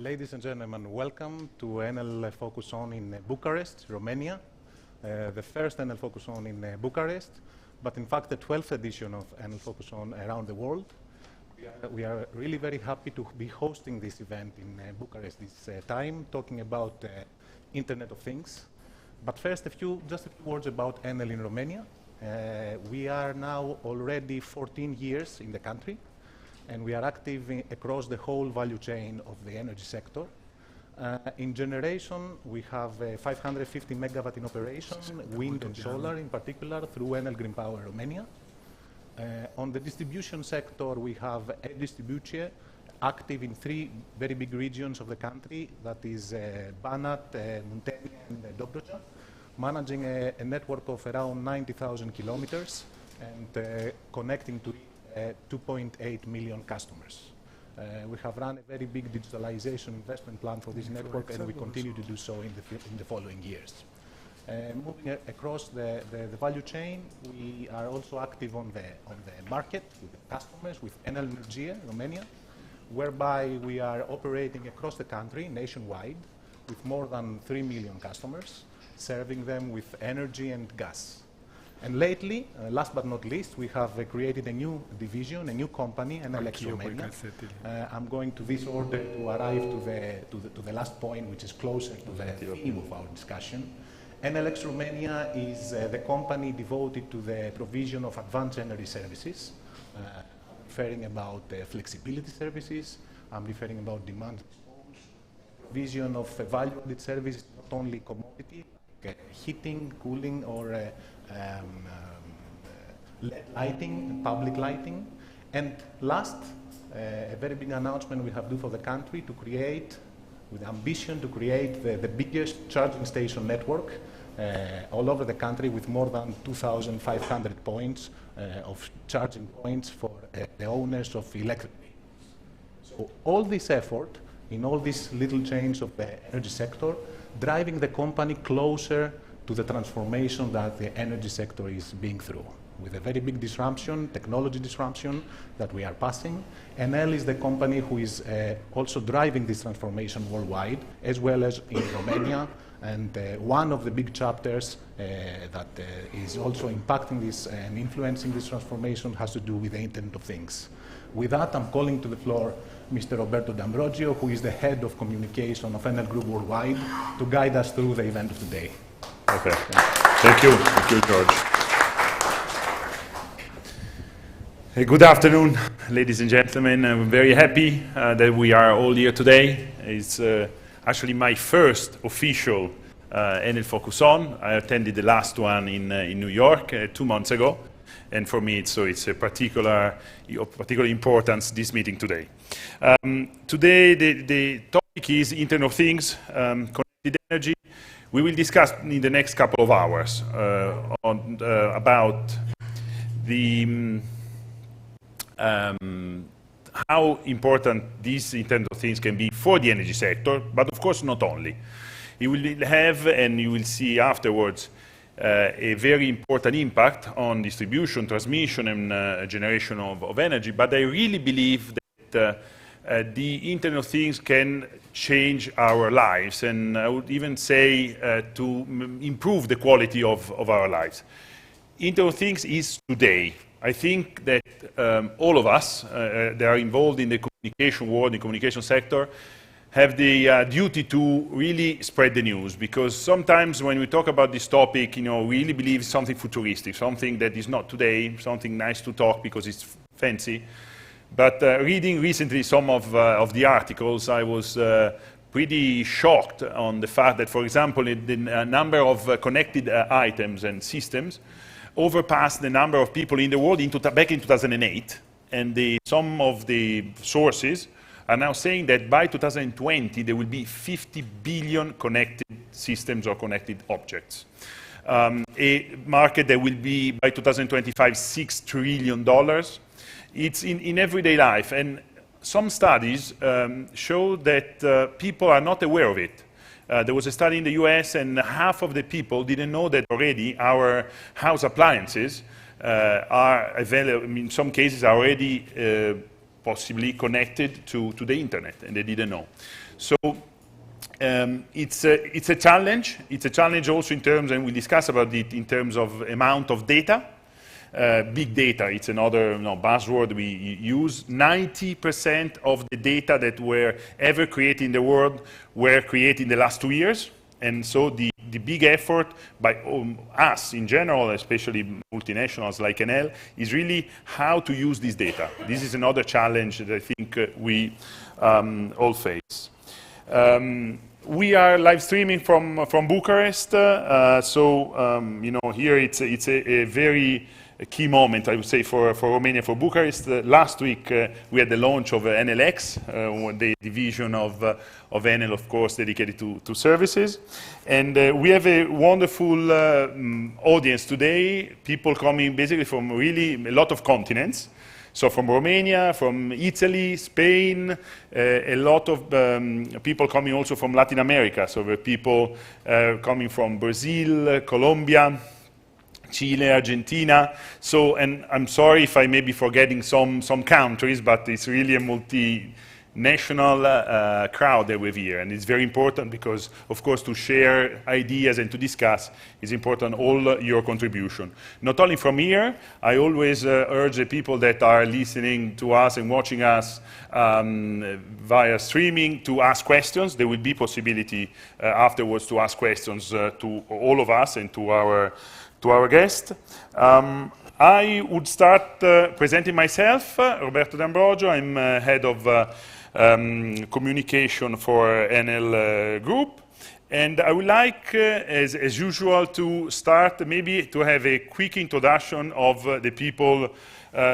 Ladies and gentlemen, welcome to Enel Focus On in Bucharest, Romania. The first Enel Focus On in Bucharest, but in fact the 12th edition of Enel Focus On around the world. We are really very happy to be hosting this event in Bucharest this time, talking about Internet of Things. But first, just a few words about Enel in Romania. We are now already 14 years in the country, and we are active across the whole value chain of the energy sector. In generation, we have 550 megawatt in operation, wind and solar in particular, through Enel Green Power Romania. On the distribution sector, we have a distribution active in 3 very big regions of the country, that is Banat, Muntenia, and Dobroja, managing a network of around 90,000 kilometers and connecting to 2.8 million customers. We have run a very big digitalization investment plan for this network, and we continue to do so in the following years. Moving across the value chain, we are also active on the market with the customers, with Enel Energia Romania, whereby we are operating across the country nationwide with more than 3 million customers, serving them with energy and gas. And lately, last but not least, we have created a new division, a new company, Enel Romania. I'm going to this order to arrive to the last point, which is closer to the theme of our discussion. Enel Romania is the company devoted to the provision of advanced energy services, referring about flexibility services. I'm referring about demand response, provision of value-added services, not only commodity, heating, cooling, or LED lighting, public lighting. And last, a very big announcement we have to do for the country to create, with ambition to create the biggest charging station network all over the country, with more than 2,500 points of charging points for the owners of electric vehicles. So all this effort in all these little changes of the energy sector, driving the company closer to the transformation that the energy sector is being through, with a very big disruption, technology disruption that we are passing. Enel is the company who is also driving this transformation worldwide, as well as in Romania. And one of the big chapters that is also impacting this and influencing this transformation has to do with the Internet of Things. With that, I'm calling to the floor Mr. Roberto D'Ambrogio, who is the head of communication of Enel Group Worldwide, to guide us through the event of today. Okay. Thank you. Thank you, George. Hey, good afternoon, ladies and gentlemen. I'm very happy that we are all here today. It's actually my first official Enel Focus On. I attended the last one in New York 2 months ago. And for me, it's a particular importance, this meeting today. Today, the topic is Internet of Things, connected energy. We will discuss in the next couple of hours about the how important this Internet of Things can be for the energy sector, but of course not only. It will have, and you will see afterwards, a very important impact on distribution, transmission, and generation of energy. But I really believe that the Internet of Things can change our lives, and I would even say to improve the quality of our lives. Internet of Things is today. I think that all of us that are involved in the communication world, the communication sector, have the duty to really spread the news, because sometimes when we talk about this topic, we really believe something futuristic, something that is not today, something nice to talk because it's fancy. But reading recently some of the articles, I was pretty shocked on the fact that, for example, the number of connected items and systems overpassed the number of people in the world back in 2008. And some of the sources are now saying that by 2020 there will be 50 billion connected systems or connected objects. A market that will be, by 2025, $6 trillion. It's in everyday life, and some studies show that people are not aware of it. There was a study in the US, and half of the people didn't know that already our house appliances are available, in some cases, are already possibly connected to the internet, and they didn't know. So it's a challenge. It's a challenge also in terms, and we discuss about it in terms of amount of data. Big data, it's another buzzword we use. 90% of the data that were ever created in the world were created in the last 2 years. And so the big effort by us in general, especially multinationals like Enel, is really how to use this data. This is another challenge that I think we all face. We are live streaming from Bucharest, here it's a very key moment, I would say, for Romania, for Bucharest. Last week we had the launch of Enel X, the division of Enel, of course, dedicated to services. And we have a wonderful audience today, people coming basically from really a lot of continents. So from Romania, from Italy, Spain, a lot of people coming also from Latin America. So there are people coming from Brazil, Colombia, Chile, Argentina. So, and I'm sorry if I may be forgetting some countries, but it's really a multinational crowd that we have here. And it's very important because, of course, to share ideas and to discuss is important, all your contribution. Not only from here, I always urge the people that are listening to us and watching us via streaming to ask questions. There will be possibility afterwards to ask questions to all of us and to our guest. I would start presenting myself, Roberto D'Ambrogio. I'm head of communication for Enel Group. And I would like, as usual, to start maybe to have a quick introduction of the people.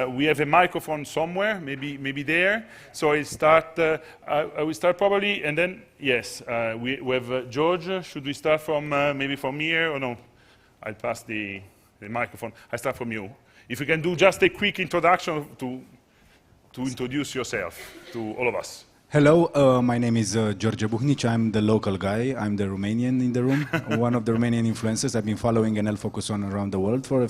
We have a microphone somewhere, maybe there. So I will start probably, and then, yes, we have George. Should we start from maybe from here or no? I'll pass the microphone. I start from you. If you can do just a quick introduction to introduce yourself to all of us. Hello, my name is George Buhnic. I'm the local guy. I'm the Romanian in the room, one of the Romanian influencers. I've been following Enel Focus On around the world for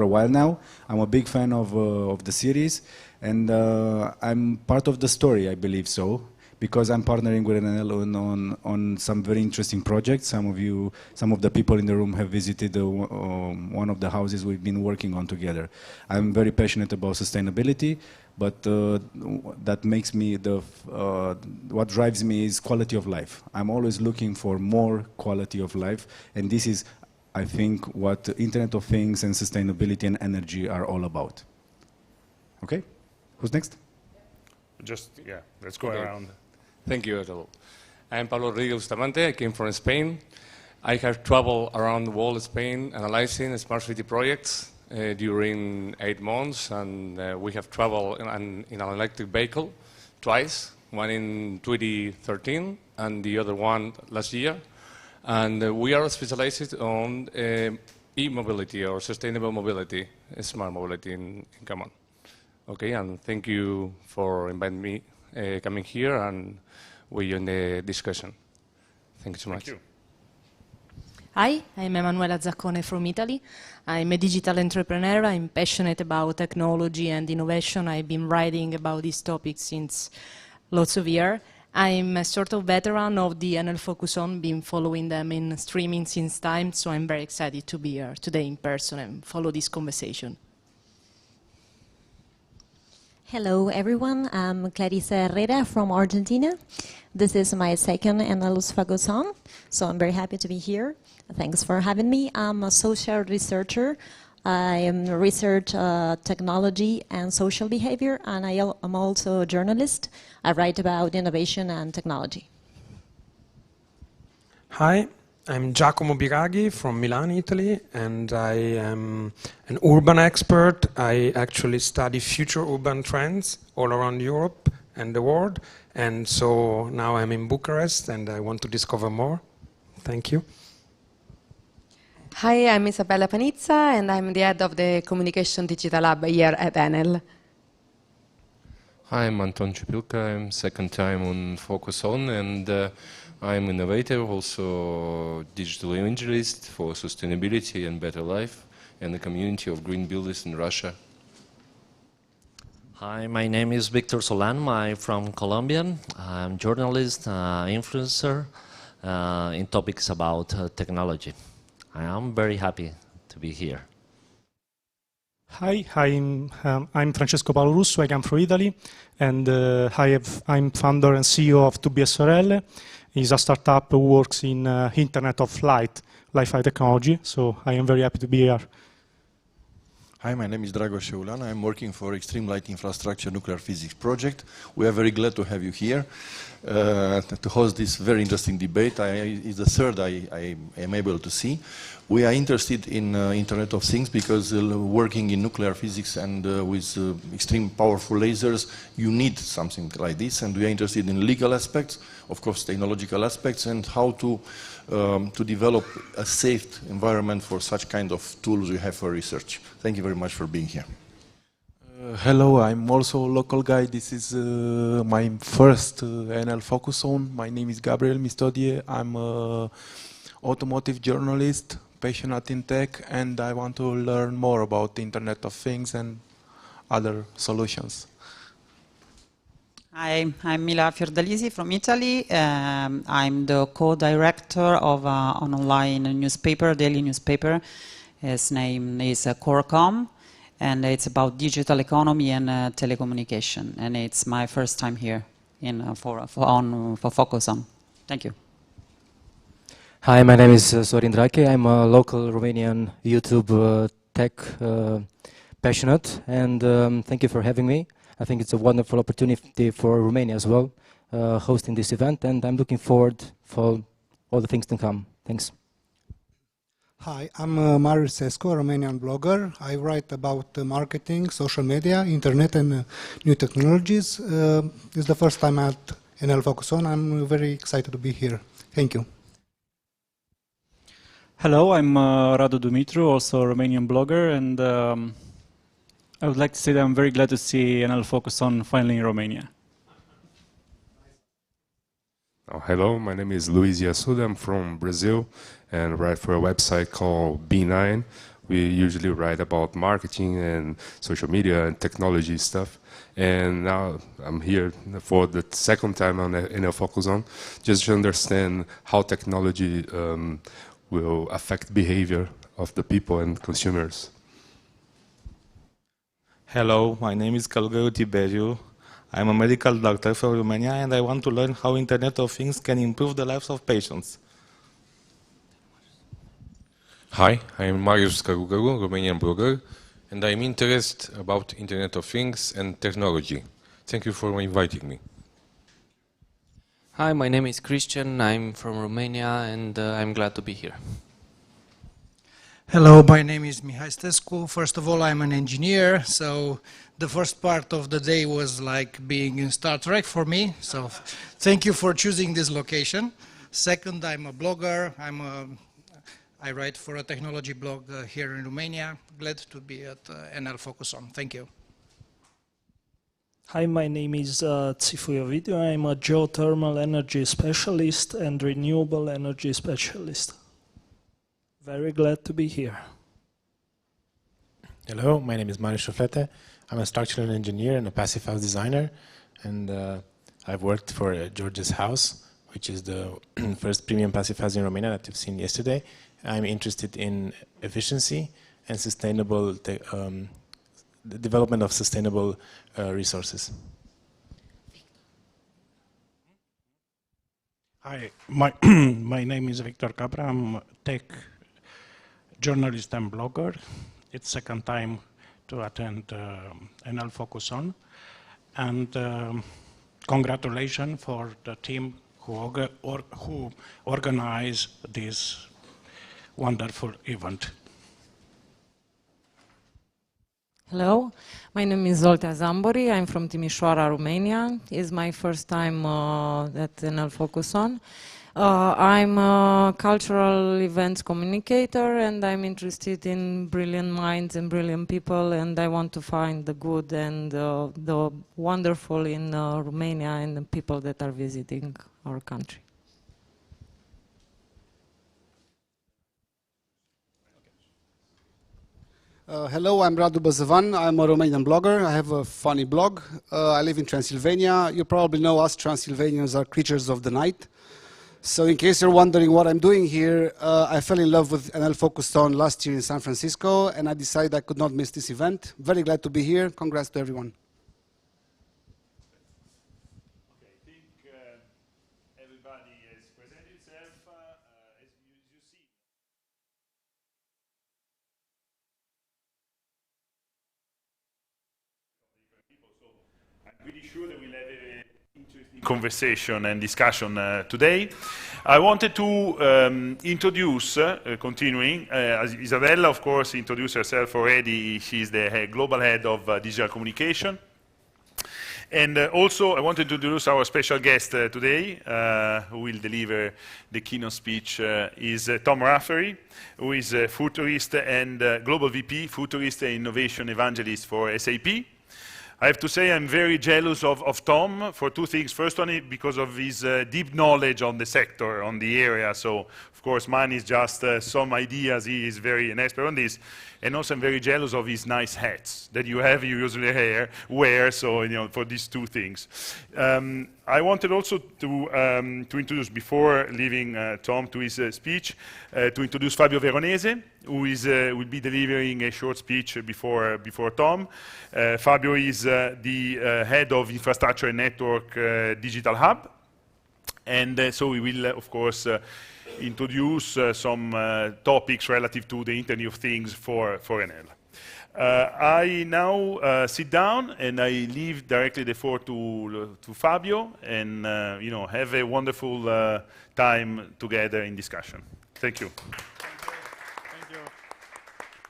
a while now. I'm a big fan of the series, and I'm part of the story, I believe so, because I'm partnering with Enel on some very interesting projects. Some of the people in the room have visited one of the houses we've been working on together. I'm very passionate about sustainability, but that makes me what drives me is quality of life. I'm always looking for more quality of life, and this is, I think, what Internet of Things and sustainability and energy are all about. Okay, who's next? Let's go around. Thank you, Adolfo. I'm Pablo Rodríguez Bustamante. I came from Spain. I have traveled around the world, Spain, analyzing smart city projects during 8 months, and we have traveled in an electric vehicle twice, one in 2013 and the other one last year. And we are specialized on e-mobility or sustainable mobility, smart mobility in common. Okay, and thank you for inviting me coming here, and we in the discussion. Thank you so much. Thank you. Hi, I'm Emanuela Zaccone from Italy. I'm a digital entrepreneur. I'm passionate about technology and innovation. I've been writing about these topics since lots of years. I'm a sort of veteran of the Enel Focus On, been following them in streaming since time, so I'm very excited to be here today in person and follow this conversation. Hello, everyone. I'm Clarissa Herrera from Argentina. This is my second Enel Focus On, so I'm very happy to be here. Thanks for having me. I'm a social researcher. I research technology and social behavior, and I'm also a journalist. I write about innovation and technology. Hi, I'm Giacomo Biraghi from Milan, Italy, and I am an urban expert. I actually study future urban trends all around Europe and the world, and so now I'm in Bucharest and I want to discover more. Thank you. Hi, I'm Isabella Panizza, and I'm the head of the Communication Digital Lab here at Enel. Hi, I'm Anton Chipilka. I'm second time on Focus On, and I'm innovator, also digital evangelist for sustainability and better life, and the community of green builders in Russia. Hi, my name is Victor Solan. I'm from Colombia. I'm journalist, influencer in topics about technology. I am very happy to be here. Hi, I'm Francesco Paolo Russo. I come from Italy, and I'm founder and CEO of 2BSRL. It's a startup who works in Internet of Light, Wi-Fi technology. So I am very happy to be here. Hi, my name is Drago Sheulan. I'm working for Extreme Light Infrastructure Nuclear Physics Project. We are very glad to have you here to host this very interesting debate. It's the third I am able to see. We are interested in Internet of Things because working in nuclear physics and with extreme powerful lasers, you need something like this. And we are interested in legal aspects, of course, technological aspects, and how to develop a safe environment for such kind of tools we have for research. Thank you very much for being here. Hello, I'm also a local guy. This is my first Enel focus on. My name is Gabriel Mistodie. I'm an automotive journalist, passionate in tech, and I want to learn more about the Internet of Things and other solutions. Hi, I'm Mila Fiordalisi from Italy. I'm the co-director of an online newspaper, daily newspaper. Its name is Corcom, and it's about digital economy and telecommunication. And it's my first time here for Focus On. Thank you. Hi, my name is Sorin Drake. I'm a local Romanian YouTube tech passionate, and thank you for having me. I think it's a wonderful opportunity for Romania as well, hosting this event, and I'm looking forward for all the things to come. Thanks. Hi, I'm Marius Sescu, a Romanian blogger. I write about marketing, social media, internet, and new technologies. It's the first time at Enel Focus On. I'm very excited to be here. Thank you. Hello, I'm Radu Dumitru, also a Romanian blogger, and I would like to say that I'm very glad to see Enel Focus On finally in Romania. Oh, hello, my name is Luiz Yasuda. I'm from Brazil and write for a website called B9. We usually write about marketing and social media and technology stuff. And now I'm here for the second time on Enel Focus On, just to understand how technology will affect behavior of the people and consumers. Hello, my name is Călugăru Tiberiu. I'm a medical doctor from Romania, and I want to learn how Internet of Things can improve the lives of patients. Hi, I'm Marius Călugăru, Romanian blogger, and I'm interested about Internet of Things and technology. Thank you for inviting me. Hi, my name is Christian. I'm from Romania, and I'm glad to be here. Hello, my name is Mihai Stescu. First of all, I'm an engineer, so the first part of the day was like being in Star Trek for me, so thank you for choosing this location. Second, I'm a blogger. I write for a technology blog here in Romania. Glad to be at Enel Focus On. Thank you. Hi, my name is Tsifu Ovidiu. I'm a geothermal energy specialist and renewable energy specialist. Very glad to be here. Hello, my name is Marius Șoflete. I'm a structural engineer and a passive house designer, and I've worked for George's House, which is the first premium passive house in Romania that you've seen yesterday. I'm interested in efficiency and sustainable the development of sustainable resources. Hi, my name is Victor Capra. I'm a tech journalist and blogger. It's second time to attend Enel Focus On, and congratulations for the team who organized this wonderful event. Hello, my name is Zoltea Zambori. I'm from Timișoara, Romania. It's my first time at Enel Focus On. I'm a cultural events communicator, and I'm interested in brilliant minds and brilliant people, and I want to find the good and the wonderful in Romania and the people that are visiting our country. Hello, I'm Radu Băzăvan. I'm a Romanian blogger. I have a funny blog. I live in Transylvania. You probably know us Transylvanians are creatures of the night. So in case you're wondering what I'm doing here, I fell in love with Enel Focus On last year in San Francisco, and I decided I could not miss this event. Very glad to be here. Congrats to everyone. Conversation and discussion today. I wanted to introduce, continuing, as Isabella, of course, introduced herself already. She's the global head of digital communication. And also, I wanted to introduce our special guest today, who will deliver the keynote speech, is Tom Rafferty, who is a futurist and Global VP, Futurist and Innovation Evangelist for SAP. I have to say I'm very jealous of Tom for two things. First one, because of his deep knowledge on the sector, on the area. So, of course, mine is just some ideas. He is very an expert on this. And also I'm very jealous of his nice hats that you usually wear, so, you know, for these two things. I wanted also to introduce, before leaving Tom to his speech, to introduce Fabio Veronese, who will be delivering a short speech before Tom. Fabio is the head of Infrastructure and Network Digital Hub. And so we will, of course, introduce some topics relative to the Internet of Things for Enel. I now sit down and I leave directly the floor to Fabio, and you know, have a wonderful time together in discussion. Thank you.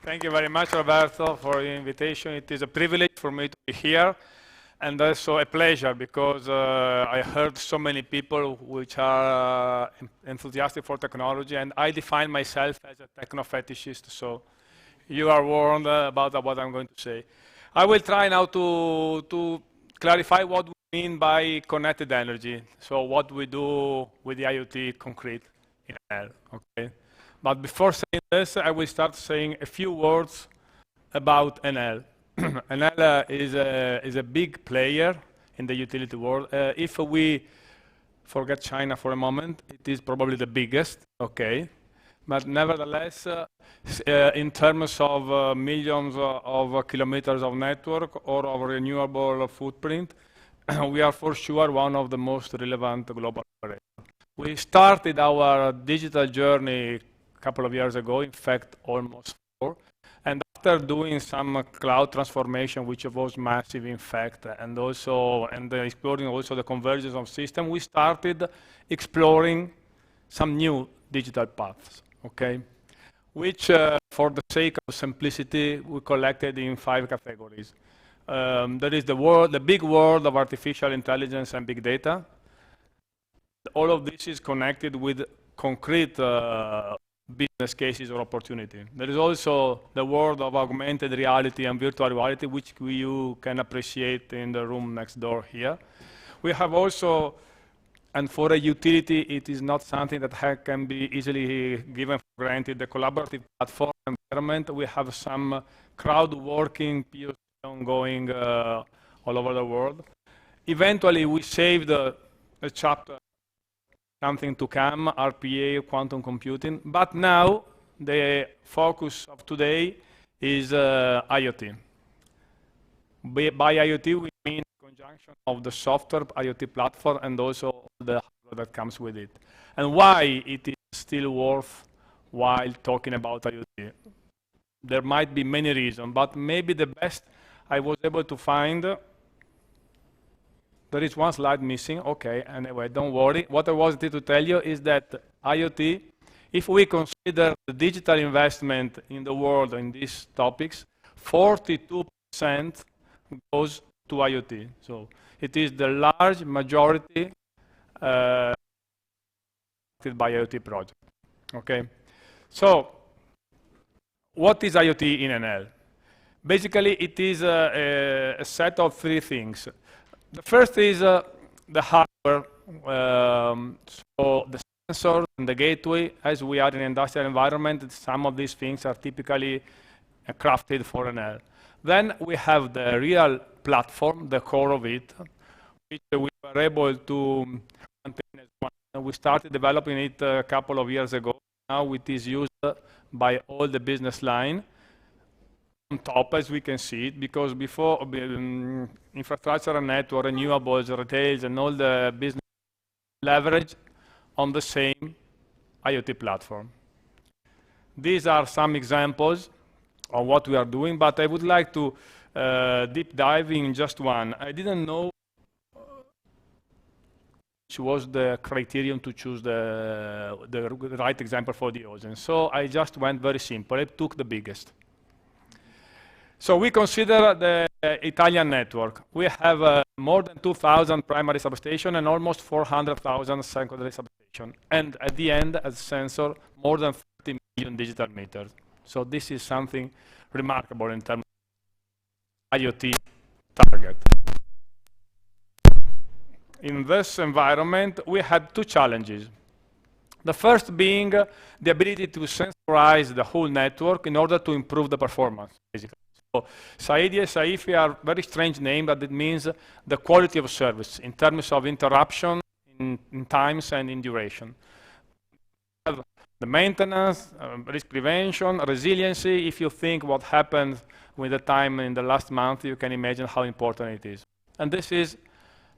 Thank you very much, Roberto, for the invitation. It is a privilege for me to be here, and also a pleasure, because I heard so many people which are enthusiastic for technology, and I define myself as a techno-fetishist, so you are warned about what I'm going to say. I will try now to clarify what we mean by connected energy, so what we do with the IoT concrete in Enel, okay? But before saying this, I will start saying a few words about Enel. Enel is a big player in the utility world. If we forget China for a moment, it is probably the biggest, okay? But nevertheless, in terms of millions of kilometers of network or of renewable footprint, we are for sure one of the most relevant global operators. We started our digital journey a couple of years ago, in fact, almost 4. And after doing some cloud transformation, which was massive, in fact, and exploring also the convergence of systems, we started exploring some new digital paths, okay? Which, for the sake of simplicity, we collected in 5 categories. There is the big world of artificial intelligence and big data. All of this is connected with concrete business cases or opportunity. There is also the world of augmented reality and virtual reality, which you can appreciate in the room next door here. We have also, and for a utility, it is not something that can be easily given for granted, the collaborative platform environment. We have some crowd working POC ongoing all over the world. Eventually, we saved a chapter, something to come, RPA, quantum computing. But now, the focus of today is IoT. By IoT, we mean conjunction of the software IoT platform and also the hardware that comes with it. And why it is still worthwhile talking about IoT? There might be many reasons, but maybe the best I was able to find. There is one slide missing. Okay, anyway, don't worry. What I wanted to tell you is that IoT, if we consider the digital investment in the world in these topics, 42% goes to IoT. So it is the large majority by IoT project. Okay, so what is IoT in Enel? Basically, it is a set of 3 things. The first is the hardware, so the sensors and the gateway. As we are in an industrial environment, some of these things are typically crafted for Enel. Then we have the real platform, the core of it, which we were able to maintain as one. We started developing it a couple of years ago. Now it is used by all the business line on top, as we can see it, because before infrastructure and network, renewables, retails, and all the business leverage on the same IoT platform. These are some examples of what we are doing, but I would like to deep dive in just one. I didn't know which was the criterion to choose the right example for the audience. So I just went very simple. I took the biggest. So we consider the Italian network. We have more than 2,000 primary substations and almost 400,000 secondary substations. And at the end, as sensor, more than 30 million digital meters. So this is something remarkable in terms of IoT target. In this environment, we had two challenges. The first being the ability to sensorize the whole network in order to improve the performance, basically. So SAIDI and SAIFI are very strange name, but it means the quality of service in terms of interruption, in times and in duration. The maintenance, risk prevention, resiliency. If you think what happened with the time in the last month, you can imagine how important it is. And this is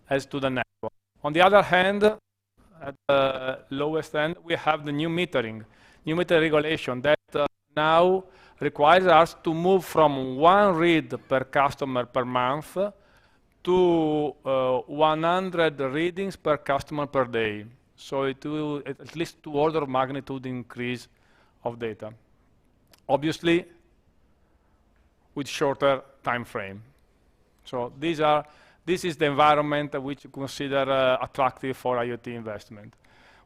as to the network. On the other hand, at the lowest end, we have the new metering regulation that now requires us to move from 1 read per customer per month to 100 readings per customer per day. So it will at least 2 orders of magnitude increase of data. Obviously, with shorter time frame. So this is the environment which we consider attractive for IoT investment.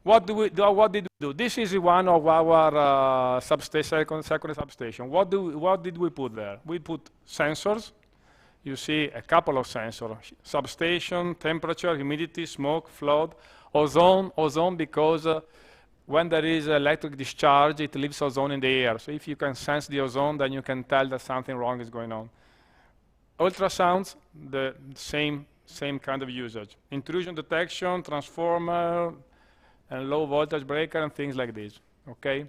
What did we do? This is one of our secondary substation. What did we put there? We put sensors. You see a couple of sensors. Substation, temperature, humidity, smoke, flood, ozone because when there is electric discharge, it leaves ozone in the air. So if you can sense the ozone, then you can tell that something wrong is going on. Ultrasounds, the same kind of usage. Intrusion detection, transformer, and low voltage breaker, and things like this. Okay.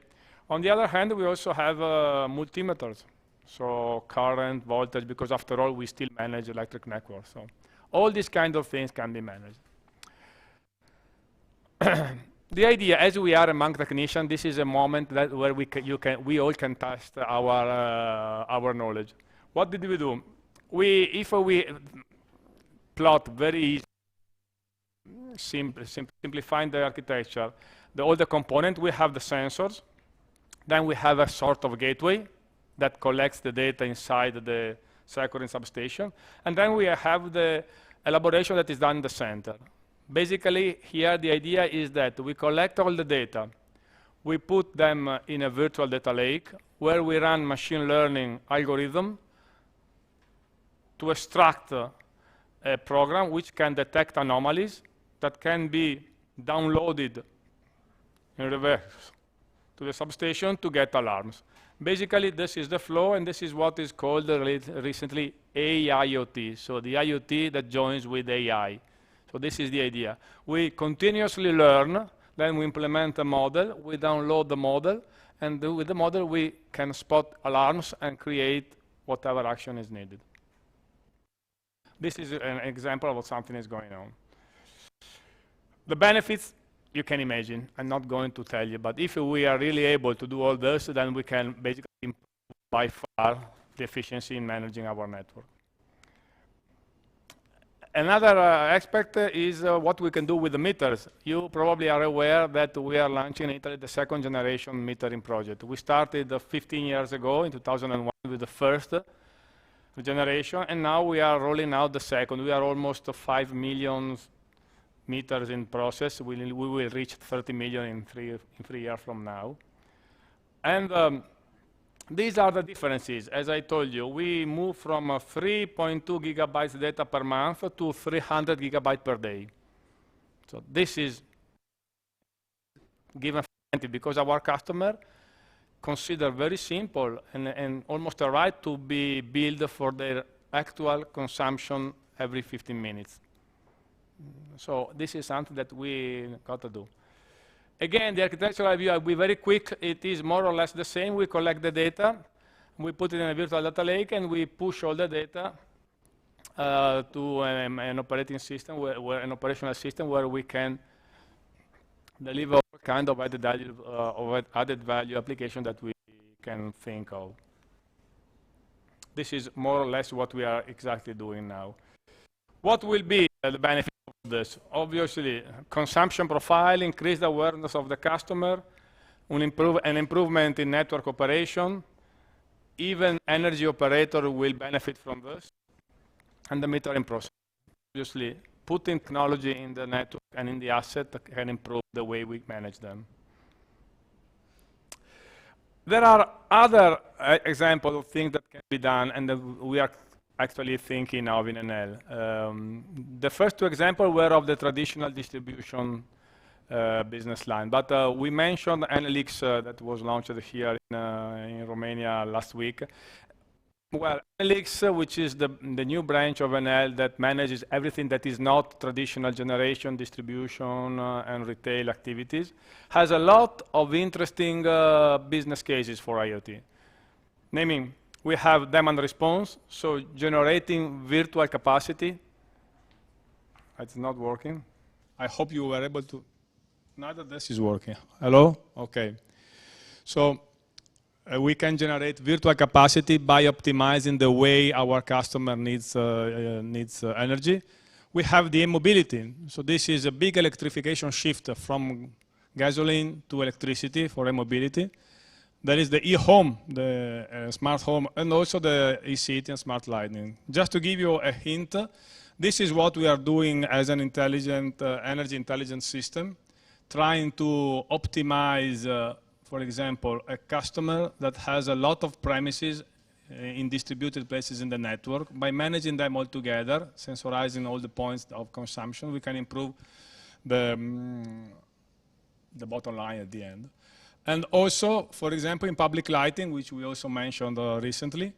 On the other hand, we also have multimeters, so current, voltage, because after all, we still manage electric networks. So all these kind of things can be managed. The idea, as we are among technicians, this is a moment where we all can test our knowledge. What did we do? If we plot very easy, simplifying the architecture, all the components, we have the sensors, then we have a sort of gateway that collects the data inside the secondary substation, and then we have the elaboration that is done in the center. Basically, here the idea is that we collect all the data, we put them in a virtual data lake where we run machine learning algorithm to extract a program which can detect anomalies that can be downloaded in reverse to the substation to get alarms. Basically, this is the flow, and this is what is called recently AIoT, so the IoT that joins with AI. So this is the idea. We continuously learn, then we implement a model, we download the model, and with the model we can spot alarms and create whatever action is needed. This is an example of what something is going on. The benefits, you can imagine. I'm not going to tell you, but if we are really able to do all this, then we can basically improve by far the efficiency in managing our network. Another aspect is what we can do with the meters. You probably are aware that we are launching in Italy the 2nd generation metering project. We started 15 years ago in 2001 with the first generation, and now we are rolling out the second. We are almost 5 million meters in process. We will reach 30 million in 3 years from now. And these are the differences. As I told you, we move from 3.2 gigabytes data per month to 300 gigabytes per day. So this is given because our customer considered very simple and almost a right to be built for their actual consumption every 15 minutes. So this is something that we got to do. Again, the architectural view, I'll be very quick. It is more or less the same. We collect the data, we put it in a virtual data lake, and we push all the data to an operating system, where an operational system where we can deliver all kind of added value application that we can think of. This is more or less what we are exactly doing now. What will be the benefit of this? Obviously, consumption profile, increased awareness of the customer, an improvement in network operation. Even energy operator will benefit from this. And the metering process. Obviously, putting technology in the network and in the asset can improve the way we manage them. There are other examples of things that can be done and that we are actually thinking of in Enel. The first two examples were of the traditional distribution business line, but we mentioned Enelix that was launched here in Romania last week. Well, Enelix, which is the new branch of Enel that manages everything that is not traditional generation, distribution, and retail activities, has a lot of interesting business cases for IoT. Naming, we have demand response, so generating virtual capacity. It's not working. I hope you were able to. Neither this is working. Hello? Okay. So we can generate virtual capacity by optimizing the way our customer needs energy. We have the e-mobility. So this is a big electrification shift from gasoline to electricity for e-mobility. There is the e-home, the smart home, and also the e-city and smart lighting. Just to give you a hint, this is what we are doing as an intelligent energy intelligence system, trying to optimize for example, a customer that has a lot of premises in distributed places in the network. By managing them all together, sensorizing all the points of consumption, we can improve the bottom line at the end. And also, for example, in public lighting, which we also mentioned recently,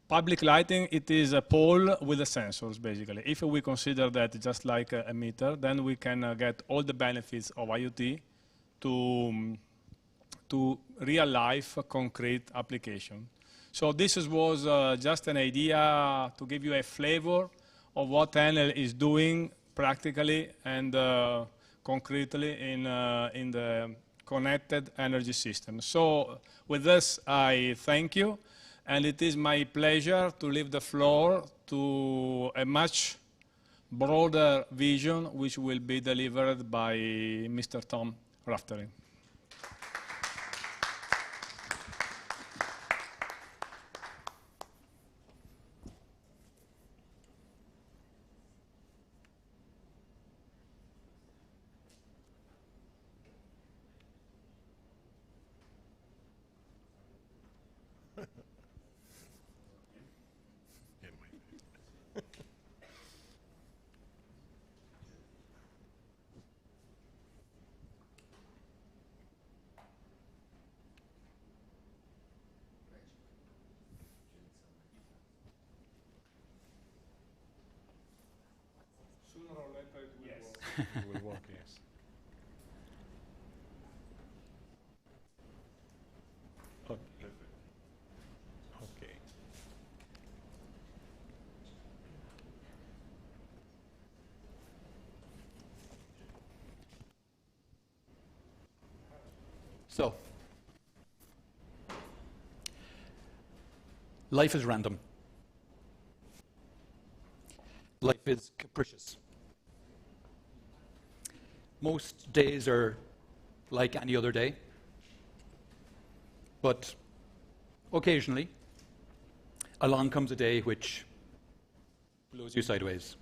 public lighting, it is a pole with the sensors, basically. If we consider that just like a meter, then we can get all the benefits of IoT to real-life concrete application. So this was just an idea to give you a flavor of what Enel is doing practically and concretely in the connected energy system. So with this, I thank you, and it is my pleasure to leave the floor to a much broader vision, which will be delivered by Mr. Tom Raftery. It will work, yes. Okay. So, life is random. Life is capricious. Most days are like any other day, but occasionally along comes a day which blows you sideways.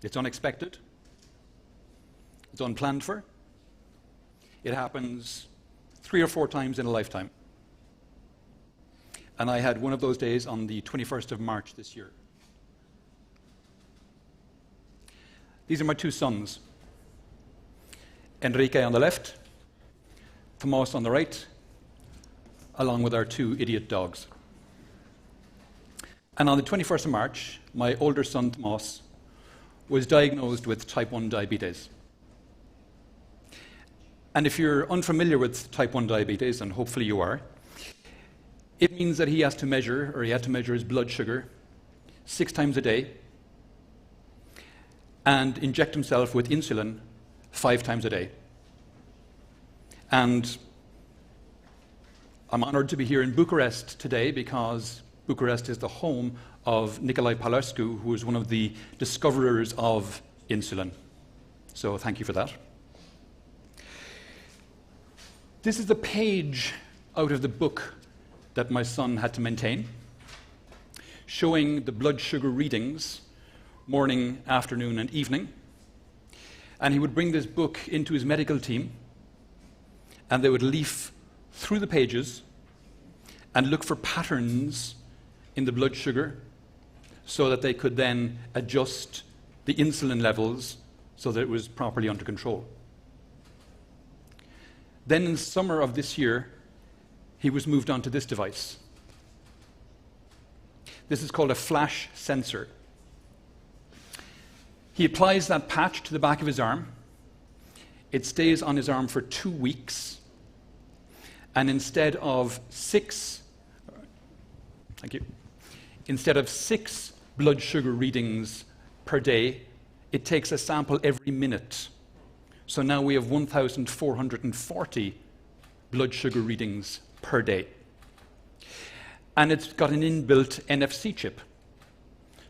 It's unexpected, it's unplanned for, it happens 3 or 4 times in a lifetime. And I had one of those days on the 21st of March this year. These are my 2 sons. Enrique on the left, Tomas on the right, along with our 2 idiot dogs. And on the 21st of March, my older son, Tomas, was diagnosed with type 1 diabetes. And if you're unfamiliar with type 1 diabetes, and hopefully you are, it means that he had to measure his blood sugar 6 times a day and inject himself with insulin 5 times a day. And I'm honored to be here in Bucharest today because Bucharest is the home of Nicolae Palescu, who is one of the discoverers of insulin. So thank you for that. This is the page out of the book that my son had to maintain, showing the blood sugar readings morning, afternoon, and evening. And he would bring this book into his medical team, and they would leaf through the pages and look for patterns in the blood sugar so that they could then adjust the insulin levels so that it was properly under control. Then in the summer of this year, he was moved on to this device. This is called a flash sensor. He applies that patch to the back of his arm. It stays on his arm for 2 weeks. And instead of 6 blood sugar readings per day, it takes a sample every minute. So now we have 1,440 blood sugar readings per day. And it's got an inbuilt NFC chip.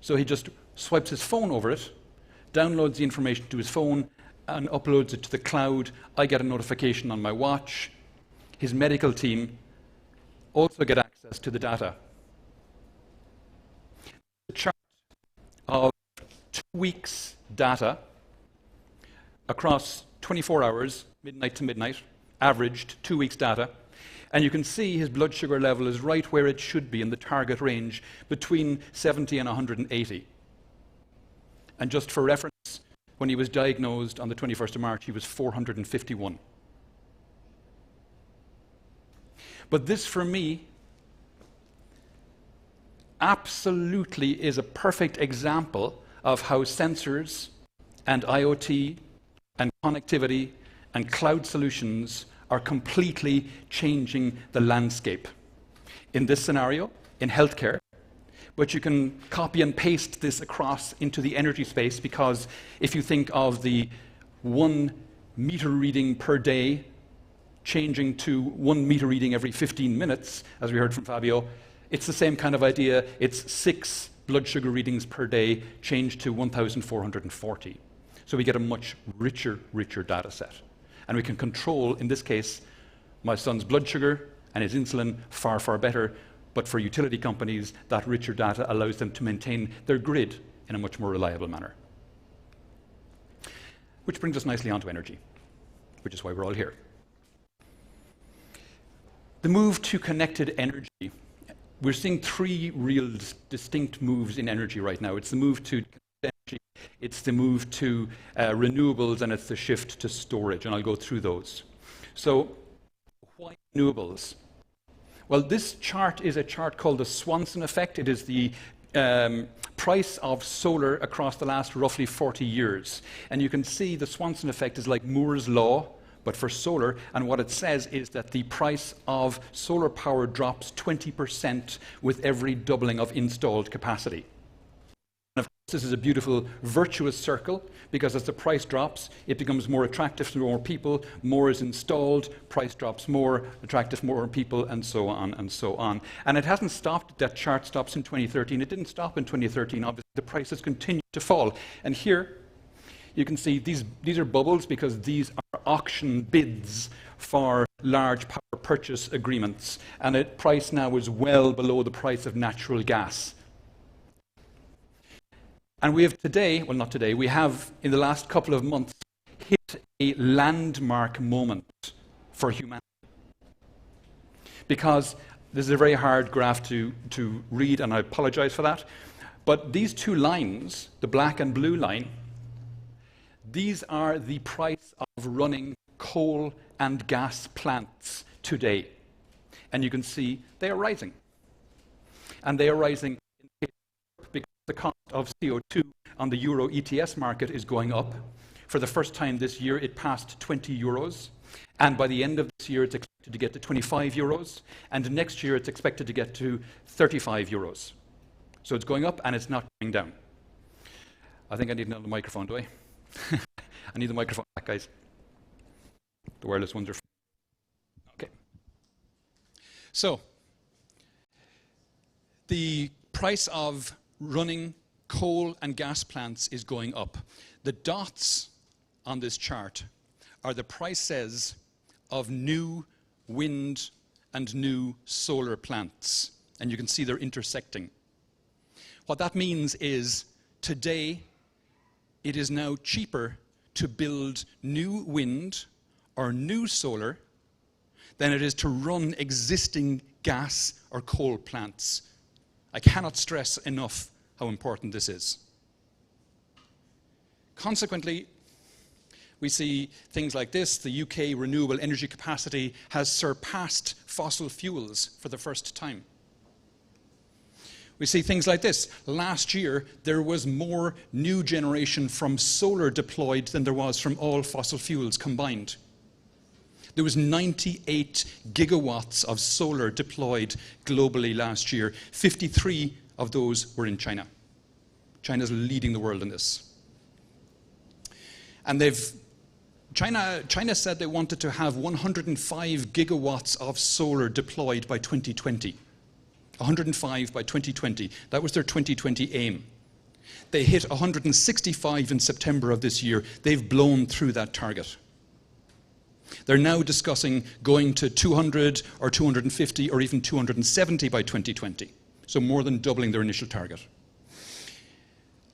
So he just swipes his phone over it, downloads the information to his phone, and uploads it to the cloud. I get a notification on my watch. His medical team also get access to the data. A chart of 2 weeks data across 24 hours, midnight to midnight, averaged 2 weeks data. And you can see his blood sugar level is right where it should be in the target range, between 70 and 180. And just for reference, when he was diagnosed on the 21st of March, he was 451. But this, for me, absolutely is a perfect example of how sensors and IoT and connectivity and cloud solutions are completely changing the landscape. In this scenario, in healthcare, but you can copy and paste this across into the energy space, because if you think of the 1 meter reading per day changing to 1 meter reading every 15 minutes, as we heard from Fabio, it's the same kind of idea. It's 6 blood sugar readings per day changed to 1,440. So we get a much richer data set. And we can control, in this case, my son's blood sugar and his insulin far, far better. But for utility companies, that richer data allows them to maintain their grid in a much more reliable manner. Which brings us nicely onto energy, which is why we're all here. The move to connected energy. We're seeing 3 real distinct moves in energy right now. It's the move to energy, it's the move to renewables, and it's the shift to storage, and I'll go through those. So, why renewables? Well, this chart is a chart called the Swanson effect. It is the price of solar across the last roughly 40 years. And you can see the Swanson effect is like Moore's law, but for solar, and what it says is that the price of solar power drops 20% with every doubling of installed capacity. And of course, this is a beautiful virtuous circle, because as the price drops, it becomes more attractive to more people, more is installed, price drops more, attractive more people, and so on and so on. And it hasn't stopped. That chart stops in 2013. It didn't stop in 2013. Obviously, the prices continue to fall. And here, you can see these are bubbles, because these are auction bids for large power purchase agreements. And the price now is well below the price of natural gas. And we have today, well not today, we have in the last couple of months hit a landmark moment for humanity. Because this is a very hard graph to read, and I apologize for that. But these 2 lines, the black and blue line, these are the price of running coal and gas plants today. And you can see they are rising. And they are rising because the cost of CO2 on the Euro ETS market is going up. For the first time this year, it passed 20 euros. And by the end of this year, it's expected to get to 25 euros. And next year, it's expected to get to 35 euros. So it's going up and it's not going down. I think I need another microphone, do I? I need the microphone back, guys. The wireless ones are free. Okay. So, the price of running coal and gas plants is going up. The dots on this chart are the prices of new wind and new solar plants. And you can see they're intersecting. What that means is today it is now cheaper to build new wind or new solar than it is to run existing gas or coal plants. I cannot stress enough how important this is. Consequently, we see things like this. The UK renewable energy capacity has surpassed fossil fuels for the first time. We see things like this. Last year, there was more new generation from solar deployed than there was from all fossil fuels combined. There was 98 gigawatts of solar deployed globally last year. 53 of those were in China. China's leading the world in this. And China said they wanted to have 105 gigawatts of solar deployed by 2020. 105 by 2020. That was their 2020 aim. They hit 165 in September of this year. They've blown through that target. They're now discussing going to 200 or 250 or even 270 by 2020. So more than doubling their initial target.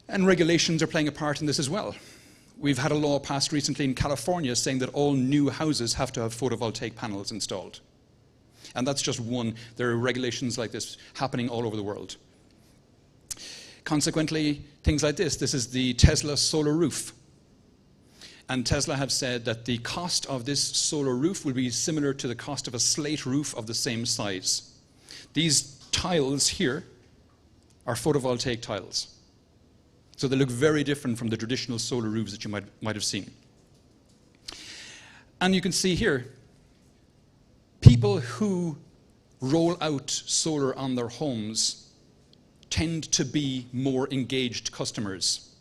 And regulations are playing a part in this as well. We've had a law passed recently in California saying that all new houses have to have photovoltaic panels installed. And that's just one. There are regulations like this happening all over the world. Consequently, things like this. This is the Tesla solar roof. And Tesla have said that the cost of this solar roof will be similar to the cost of a slate roof of the same size. These tiles here are photovoltaic tiles. So they look very different from the traditional solar roofs that you might have seen. And you can see here, people who roll out solar on their homes tend to be more engaged customers.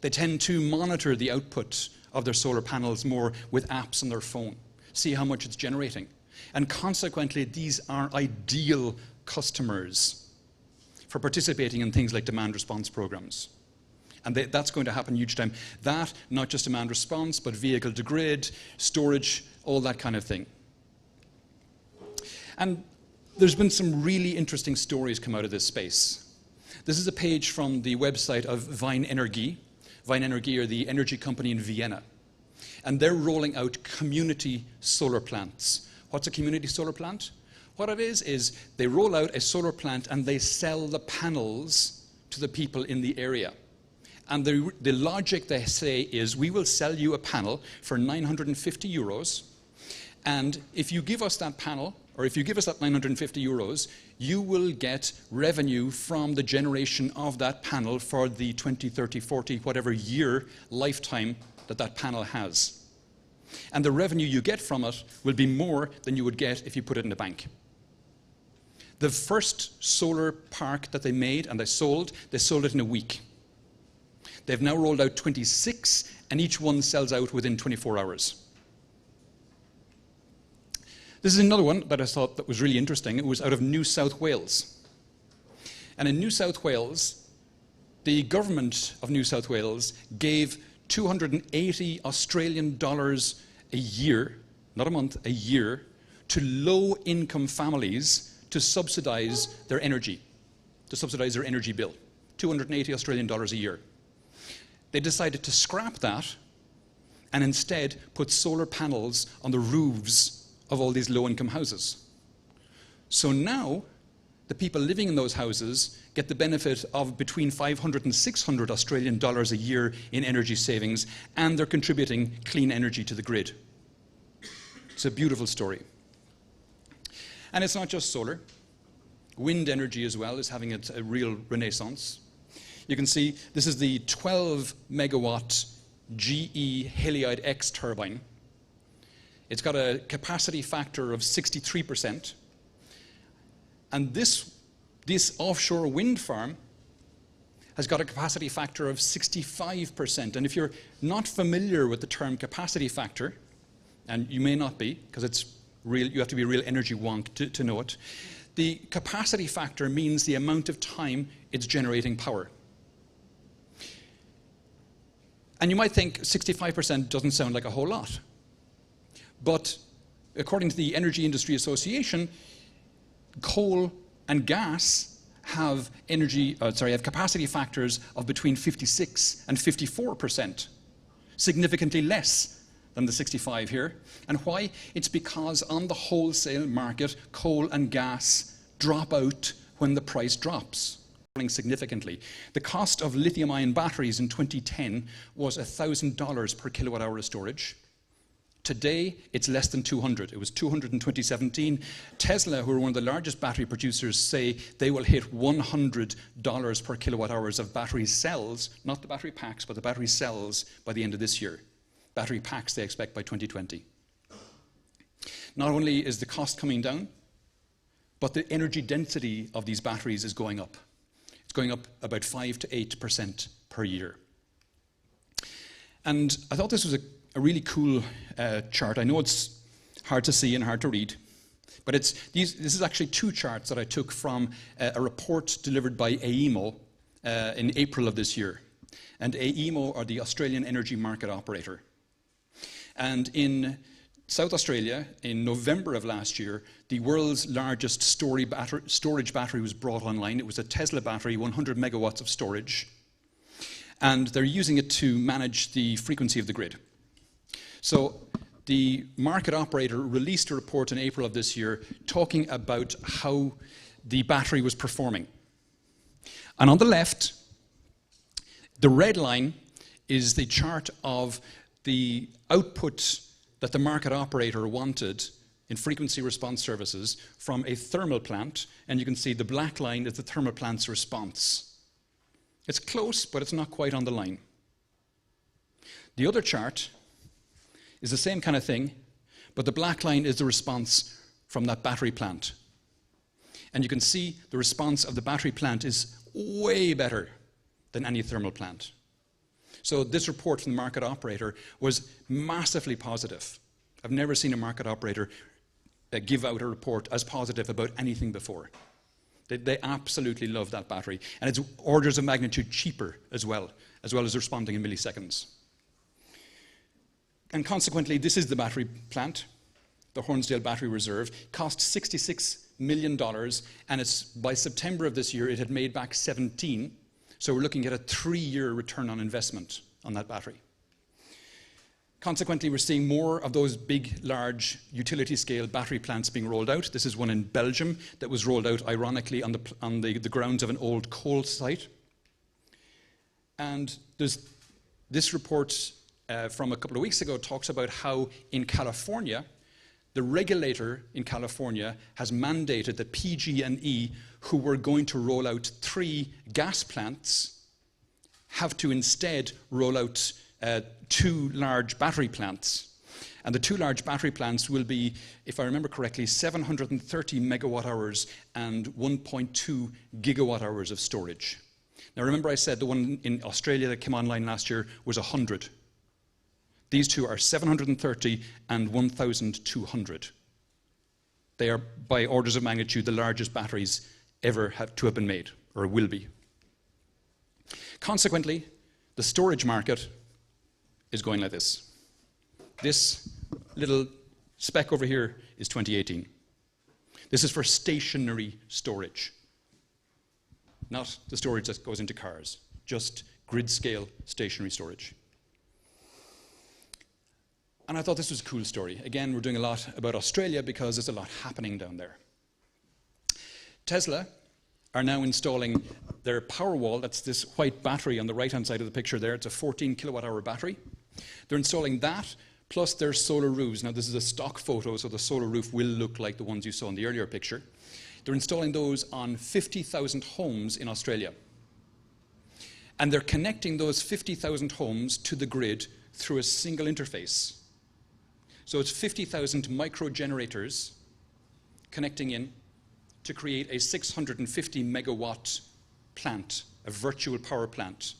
They tend to monitor the output of their solar panels more with apps on their phone, see how much it's generating. And consequently, these are ideal customers for participating in things like demand response programs. And that's going to happen huge time. That, not just demand response, but vehicle to grid, storage, all that kind of thing. And there's been some really interesting stories come out of this space. This is a page from the website of Vine Energie. Vine Energie are the energy company in Vienna. And they're rolling out community solar plants. What's a community solar plant? What it is they roll out a solar plant and they sell the panels to the people in the area. And the logic they say is, we will sell you a panel for 950 euros. And if you give us that panel, or if you give us that 950 euros, you will get revenue from the generation of that panel for the 20, 30, 40, whatever year lifetime that that panel has. And the revenue you get from it will be more than you would get if you put it in a bank. The first solar park that they made and they sold it in a week. They've now rolled out 26, and each one sells out within 24 hours. This is another one that I thought that was really interesting. It was out of New South Wales. And in New South Wales, the government of New South Wales gave $280 Australian a year, not a month, a year, to low-income families to subsidize their energy bill. $280 Australian a year. They decided to scrap that and instead put solar panels on the roofs of all these low-income houses. So now, the people living in those houses get the benefit of between 500 and 600 Australian dollars a year in energy savings, and they're contributing clean energy to the grid. It's a beautiful story. And it's not just solar. Wind energy as well is having a real renaissance. You can see this is the 12 megawatt GE Heliade X turbine. It's got a capacity factor of 63%. And this offshore wind farm has got a capacity factor of 65%. And if you're not familiar with the term capacity factor, and you may not be, because it's real, you have to be a real energy wonk to know it, the capacity factor means the amount of time it's generating power. And you might think 65% doesn't sound like a whole lot. But according to the Energy Industry Association, coal and gas have capacity factors of between 56 and 54%, significantly less than the 65 here. And why? It's because on the wholesale market, coal and gas drop out when the price drops significantly. The cost of lithium-ion batteries in 2010 was $1,000 per kilowatt hour of storage. Today, it's less than 200. It was 200 in 2017. Tesla, who are one of the largest battery producers, say they will hit $100 per kilowatt hours of battery cells, not the battery packs, but the battery cells by the end of this year. Battery packs they expect by 2020. Not only is the cost coming down, but the energy density of these batteries is going up. It's going up about 5 to 8% per year. And I thought this was a really cool chart. I know it's hard to see and hard to read, but this is actually two charts that I took from a report delivered by AEMO in April of this year. And AEMO are the Australian Energy Market Operator. And in South Australia, in November of last year, the world's largest storage battery was brought online. It was a Tesla battery, 100 megawatts of storage. And they're using it to manage the frequency of the grid. So the market operator released a report in April of this year talking about how the battery was performing. And on the left, the red line is the chart of the output that the market operator wanted in frequency response services from a thermal plant, and you can see the black line is the thermal plant's response. It's close, but it's not quite on the line. The other chart is the same kind of thing, but the black line is the response from that battery plant. And you can see the response of the battery plant is way better than any thermal plant. So this report from the market operator was massively positive. I've never seen a market operator give out a report as positive about anything before. They absolutely love that battery. And it's orders of magnitude cheaper as well as responding in milliseconds. And consequently, this is the battery plant, the Hornsdale Battery Reserve. Cost $66 million, and by September of this year, it had made back 17. So we're looking at a 3-year return on investment on that battery. Consequently, we're seeing more of those big, large, utility-scale battery plants being rolled out. This is one in Belgium that was rolled out, ironically, on the grounds of an old coal site. And this report from a couple of weeks ago talks about how in California, the regulator in California has mandated that PG&E, who were going to roll out 3 gas plants, have to instead roll out 2 large battery plants. And the 2 large battery plants will be, if I remember correctly, 730 megawatt hours and 1.2 gigawatt hours of storage. Now remember I said the one in Australia that came online last year was 100. These 2 are 730 and 1,200. They are, by orders of magnitude, the largest batteries ever to have been made, or will be. Consequently, the storage market is going like this. This little speck over here is 2018. This is for stationary storage, not the storage that goes into cars, just grid-scale stationary storage. And I thought this was a cool story. Again, we're doing a lot about Australia because there's a lot happening down there. Tesla are now installing their Powerwall. That's this white battery on the right-hand side of the picture there. It's a 14 kilowatt hour battery. They're installing that plus their solar roofs. Now, this is a stock photo, so the solar roof will look like the ones you saw in the earlier picture. They're installing those on 50,000 homes in Australia. And they're connecting those 50,000 homes to the grid through a single interface. So it's 50,000 micro generators connecting in to create a 650 megawatt plant, a virtual power plant.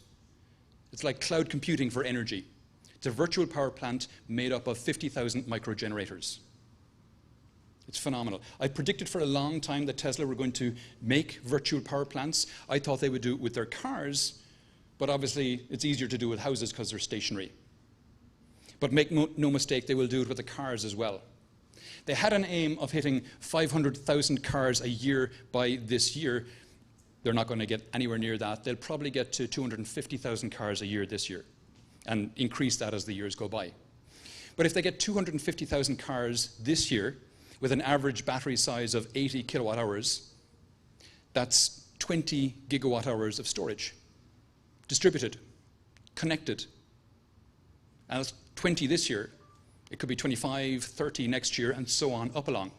It's like cloud computing for energy. It's a virtual power plant made up of 50,000 micro generators. It's phenomenal. I predicted for a long time that Tesla were going to make virtual power plants. I thought they would do it with their cars, but obviously it's easier to do with houses because they're stationary. But make no mistake, they will do it with the cars as well. They had an aim of hitting 500,000 cars a year by this year. They're not going to get anywhere near that. They'll probably get to 250,000 cars a year this year and increase that as the years go by. But if they get 250,000 cars this year, with an average battery size of 80 kilowatt hours, that's 20 gigawatt hours of storage, distributed, connected. And it's 20 this year. It could be 25, 30 next year, and so on, up along.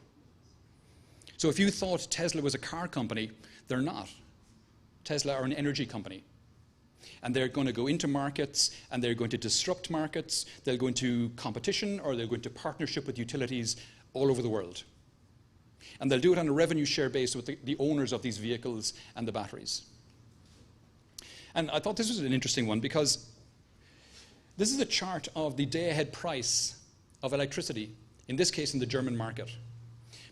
So if you thought Tesla was a car company, they're not. Tesla are an energy company. And they're going to go into markets, and they're going to disrupt markets. They'll go into competition, or they'll go into partnership with utilities all over the world. And they'll do it on a revenue share basis with the owners of these vehicles and the batteries. And I thought this was an interesting one because this is a chart of the day-ahead price of electricity, in this case in the German market.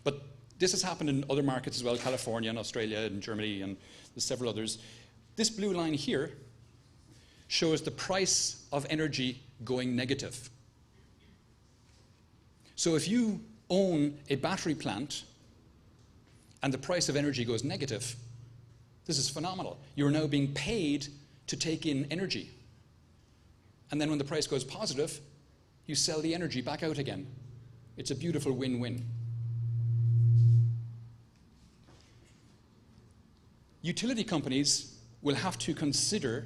But this has happened in other markets as well, California and Australia and Germany and there's several others. This blue line here shows the price of energy going negative. So if you own a battery plant and the price of energy goes negative, this is phenomenal. You're now being paid to take in energy. And then when the price goes positive, you sell the energy back out again. It's a beautiful win-win. Utility companies will have to consider,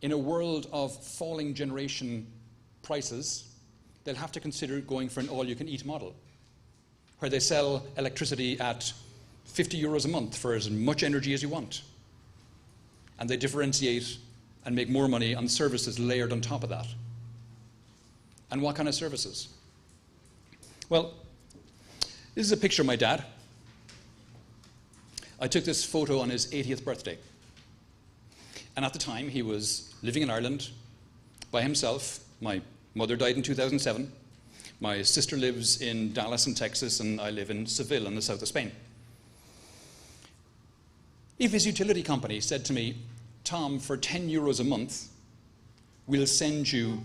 in a world of falling generation prices, they'll have to consider going for an all-you-can-eat model, where they sell electricity at 50 euros a month for as much energy as you want. And they differentiate and make more money on services layered on top of that. And what kind of services? Well, this is a picture of my dad. I took this photo on his 80th birthday. And at the time, he was living in Ireland by himself. My mother died in 2007. My sister lives in Dallas in Texas, and I live in Seville in the south of Spain. If his utility company said to me, Tom, for 10 euros a month, we'll send you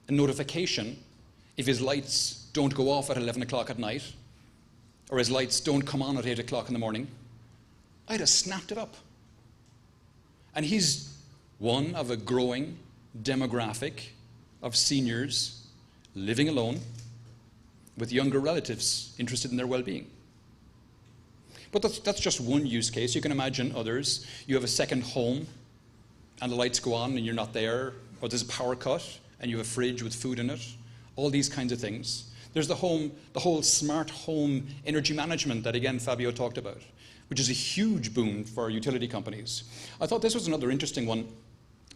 a notification if his lights don't go off at 11 o'clock at night, or his lights don't come on at 8 o'clock in the morning, I'd have snapped it up. And he's one of a growing demographic of seniors living alone with younger relatives interested in their well-being. But that's just one use case. You can imagine others. You have a second home and the lights go on and you're not there, or there's a power cut and you have a fridge with food in it, all these kinds of things. There's the whole smart home energy management that, again, Fabio talked about, which is a huge boon for utility companies. I thought this was another interesting one.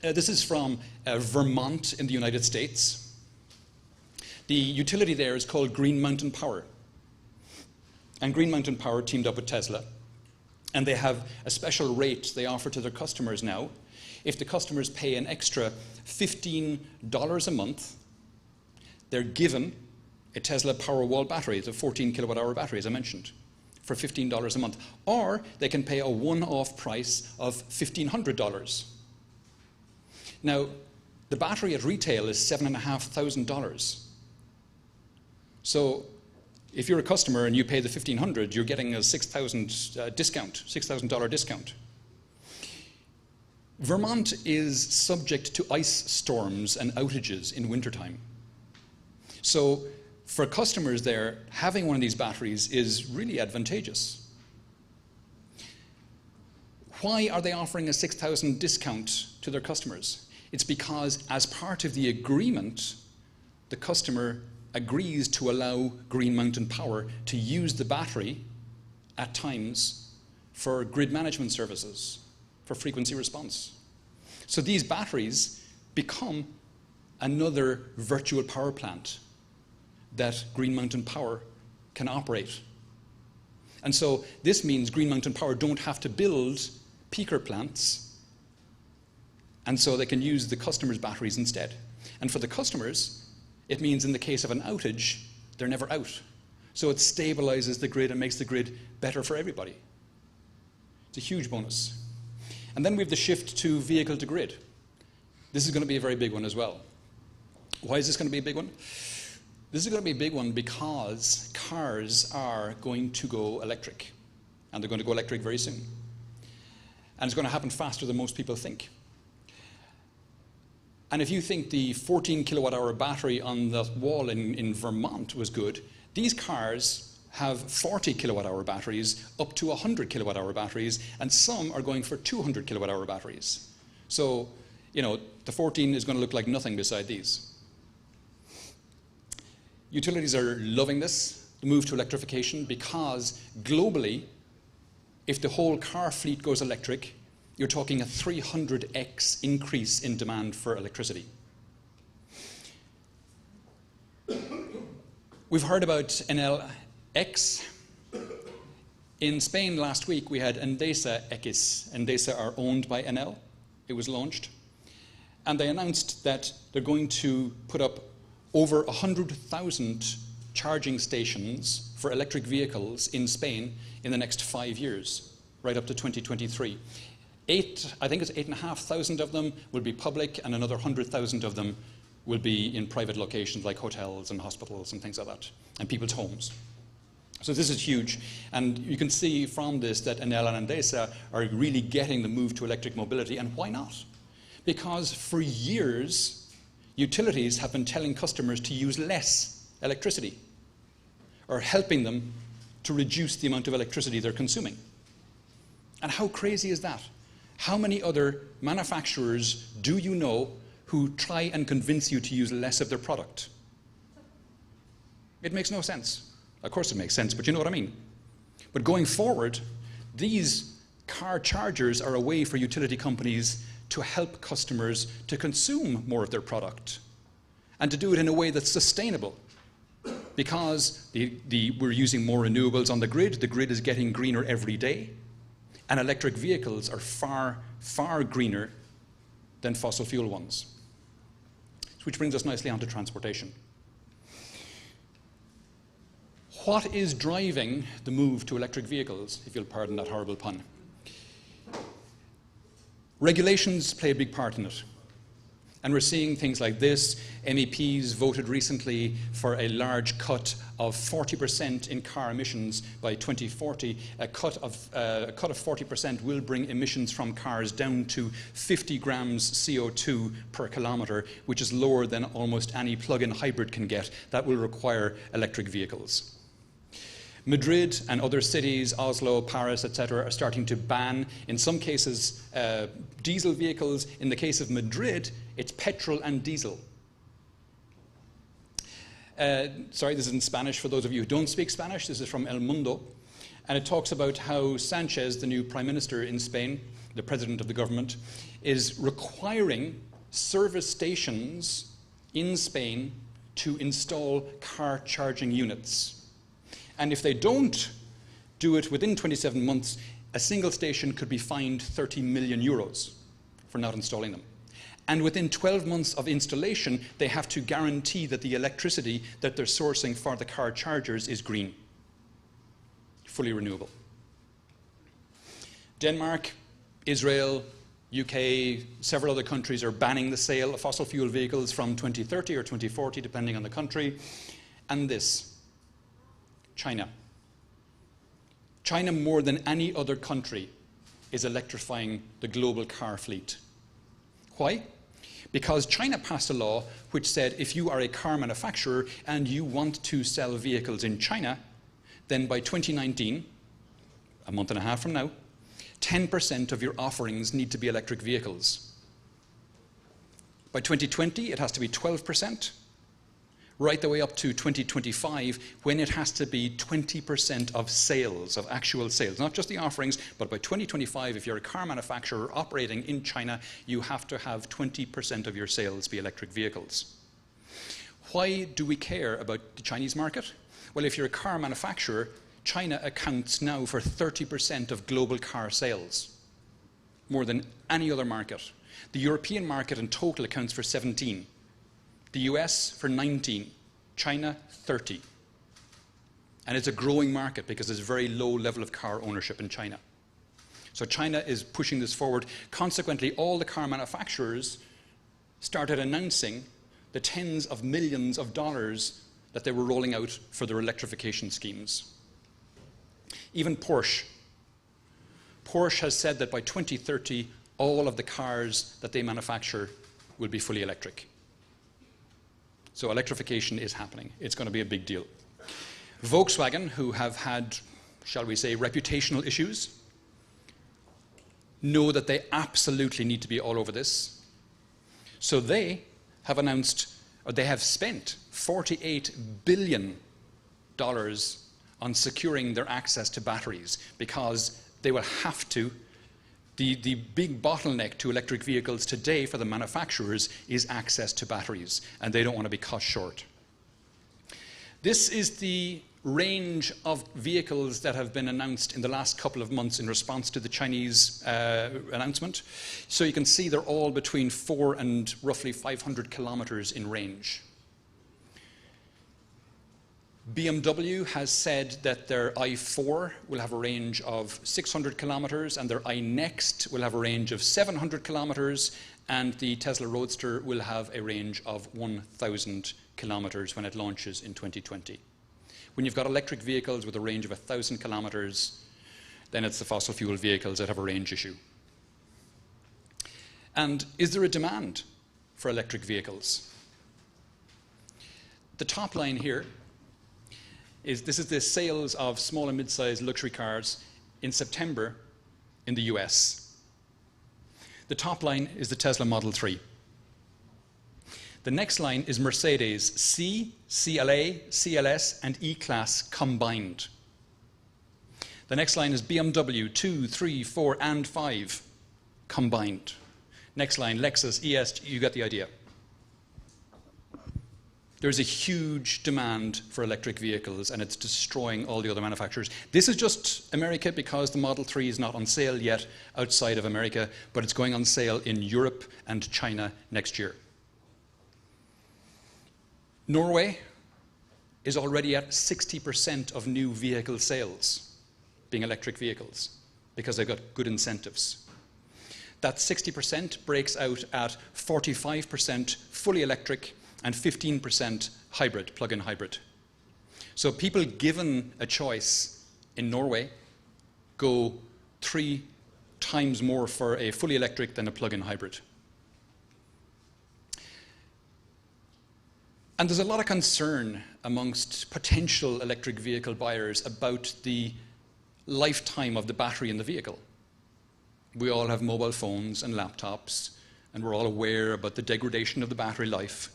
This is from Vermont in the United States. The utility there is called Green Mountain Power. And Green Mountain Power teamed up with Tesla. And they have a special rate they offer to their customers now. If the customers pay an extra $15 a month, they're given a Tesla Powerwall battery. It's a 14 kilowatt hour battery, as I mentioned, for $15 a month. Or they can pay a one-off price of $1,500. Now, the battery at retail is $7,500. So if you're a customer and you pay the $1,500, you're getting a $6,000 discount. Vermont is subject to ice storms and outages in wintertime. So for customers there, having one of these batteries is really advantageous. Why are they offering a $6,000 discount to their customers? It's because as part of the agreement the customer agrees to allow Green Mountain Power to use the battery at times for grid management services, for frequency response. So these batteries become another virtual power plant that Green Mountain Power can operate. And so this means Green Mountain Power don't have to build peaker plants, and so they can use the customers' batteries instead. And for the customers, it means in the case of an outage, they're never out. So it stabilizes the grid and makes the grid better for everybody. It's a huge bonus. And then we have the shift to vehicle to grid. This is going to be a very big one as well. Why is this going to be a big one? This is going to be a big one because cars are going to go electric. And they're going to go electric very soon. And it's going to happen faster than most people think. And if you think the 14 kilowatt hour battery on the wall in Vermont was good, these cars have 40 kilowatt hour batteries up to 100 kilowatt hour batteries, and some are going for 200 kilowatt hour batteries. So, you know, the 14 is going to look like nothing beside these. Utilities are loving this, the move to electrification, because globally, if the whole car fleet goes electric, you're talking a 300x increase in demand for electricity. We've heard about Enel X. In Spain last week, we had Endesa X. Endesa are owned by Enel. It was launched. And they announced that they're going to put up over 100,000 charging stations for electric vehicles in Spain in the next 5 years, right up to 2023. I think it's 8,500 of them will be public, and another 100,000 of them will be in private locations like hotels and hospitals and things like that, and people's homes. So this is huge, and you can see from this that Enel and Endesa are really getting the move to electric mobility, and why not? Because for years, utilities have been telling customers to use less electricity, or helping them to reduce the amount of electricity they're consuming. And how crazy is that? How many other manufacturers do you know who try and convince you to use less of their product? It makes no sense. Of course it makes sense, but you know what I mean. But going forward, these car chargers are a way for utility companies to help customers to consume more of their product and to do it in a way that's sustainable, because we're using more renewables on the grid is getting greener every day, and electric vehicles are far, far greener than fossil fuel ones. Which brings us nicely onto transportation. What is driving the move to electric vehicles, if you'll pardon that horrible pun? Regulations play a big part in it. And we're seeing things like this. MEPs voted recently for a large cut of 40% in car emissions by 2040. A cut of 40% will bring emissions from cars down to 50 grams CO2 per kilometre, which is lower than almost any plug-in hybrid can get. That will require electric vehicles. Madrid and other cities, Oslo, Paris, etc., are starting to ban, in some cases, diesel vehicles. In the case of Madrid, it's petrol and diesel. Sorry, this is in Spanish for those of you who don't speak Spanish. This is from El Mundo. And it talks about how Sanchez, the new prime minister in Spain, the president of the government, is requiring service stations in Spain to install car charging units. And if they don't do it within 27 months, a single station could be fined 30 million euros for not installing them. And within 12 months of installation, they have to guarantee that the electricity that they're sourcing for the car chargers is green, fully renewable. Denmark, Israel, UK, several other countries are banning the sale of fossil fuel vehicles from 2030 or 2040, depending on the country. And this. China. China, more than any other country, is electrifying the global car fleet. Why? Because China passed a law which said if you are a car manufacturer and you want to sell vehicles in China, then by 2019, a month and a half from now, 10% of your offerings need to be electric vehicles. By 2020, it has to be 12%. right the way up to 2025, when it has to be 20% of sales, of actual sales, not just the offerings, but by 2025, if you're a car manufacturer operating in China, you have to have 20% of your sales be electric vehicles. Why do we care about the Chinese market? Well, if you're a car manufacturer, China accounts now for 30% of global car sales, more than any other market. The European market in total accounts for 17. The US for 19, China 30. And it's a growing market because there's a very low level of car ownership in China. So China is pushing this forward. Consequently, all the car manufacturers started announcing the tens of millions of dollars that they were rolling out for their electrification schemes. Even Porsche has said that by 2030, all of the cars that they manufacture will be fully electric. So electrification is happening. It's going to be a big deal. Volkswagen, who have had, shall we say, reputational issues, know that they absolutely need to be all over this. So they have announced, or they have spent $48 billion on securing their access to batteries, because they will have to. The big bottleneck to electric vehicles today for the manufacturers is access to batteries, and they don't want to be cut short. This is the range of vehicles that have been announced in the last couple of months in response to the Chinese announcement. So you can see they're all between 4 and roughly 500 kilometers in range. BMW has said that their i4 will have a range of 600 kilometers, and their iNext will have a range of 700 kilometers, and the Tesla Roadster will have a range of 1,000 kilometers when it launches in 2020. When you've got electric vehicles with a range of 1,000 kilometers, then it's the fossil fuel vehicles that have a range issue. And is there a demand for electric vehicles? The top line here is the sales of small and mid-sized luxury cars in September in the US. The top line is the Tesla Model 3. The next line is Mercedes C, CLA, CLS, and E-Class combined. The next line is BMW 2, 3, 4, and 5 combined. Next line, Lexus, ES, you get the idea. There's a huge demand for electric vehicles, and it's destroying all the other manufacturers. This is just America, because the Model 3 is not on sale yet outside of America, but it's going on sale in Europe and China next year. Norway is already at 60% of new vehicle sales being electric vehicles, because they've got good incentives. That 60% breaks out at 45% fully electric and 15% hybrid, plug-in hybrid. So people given a choice in Norway go 3 times more for a fully electric than a plug-in hybrid. And there's a lot of concern amongst potential electric vehicle buyers about the lifetime of the battery in the vehicle. We all have mobile phones and laptops, and we're all aware about the degradation of the battery life.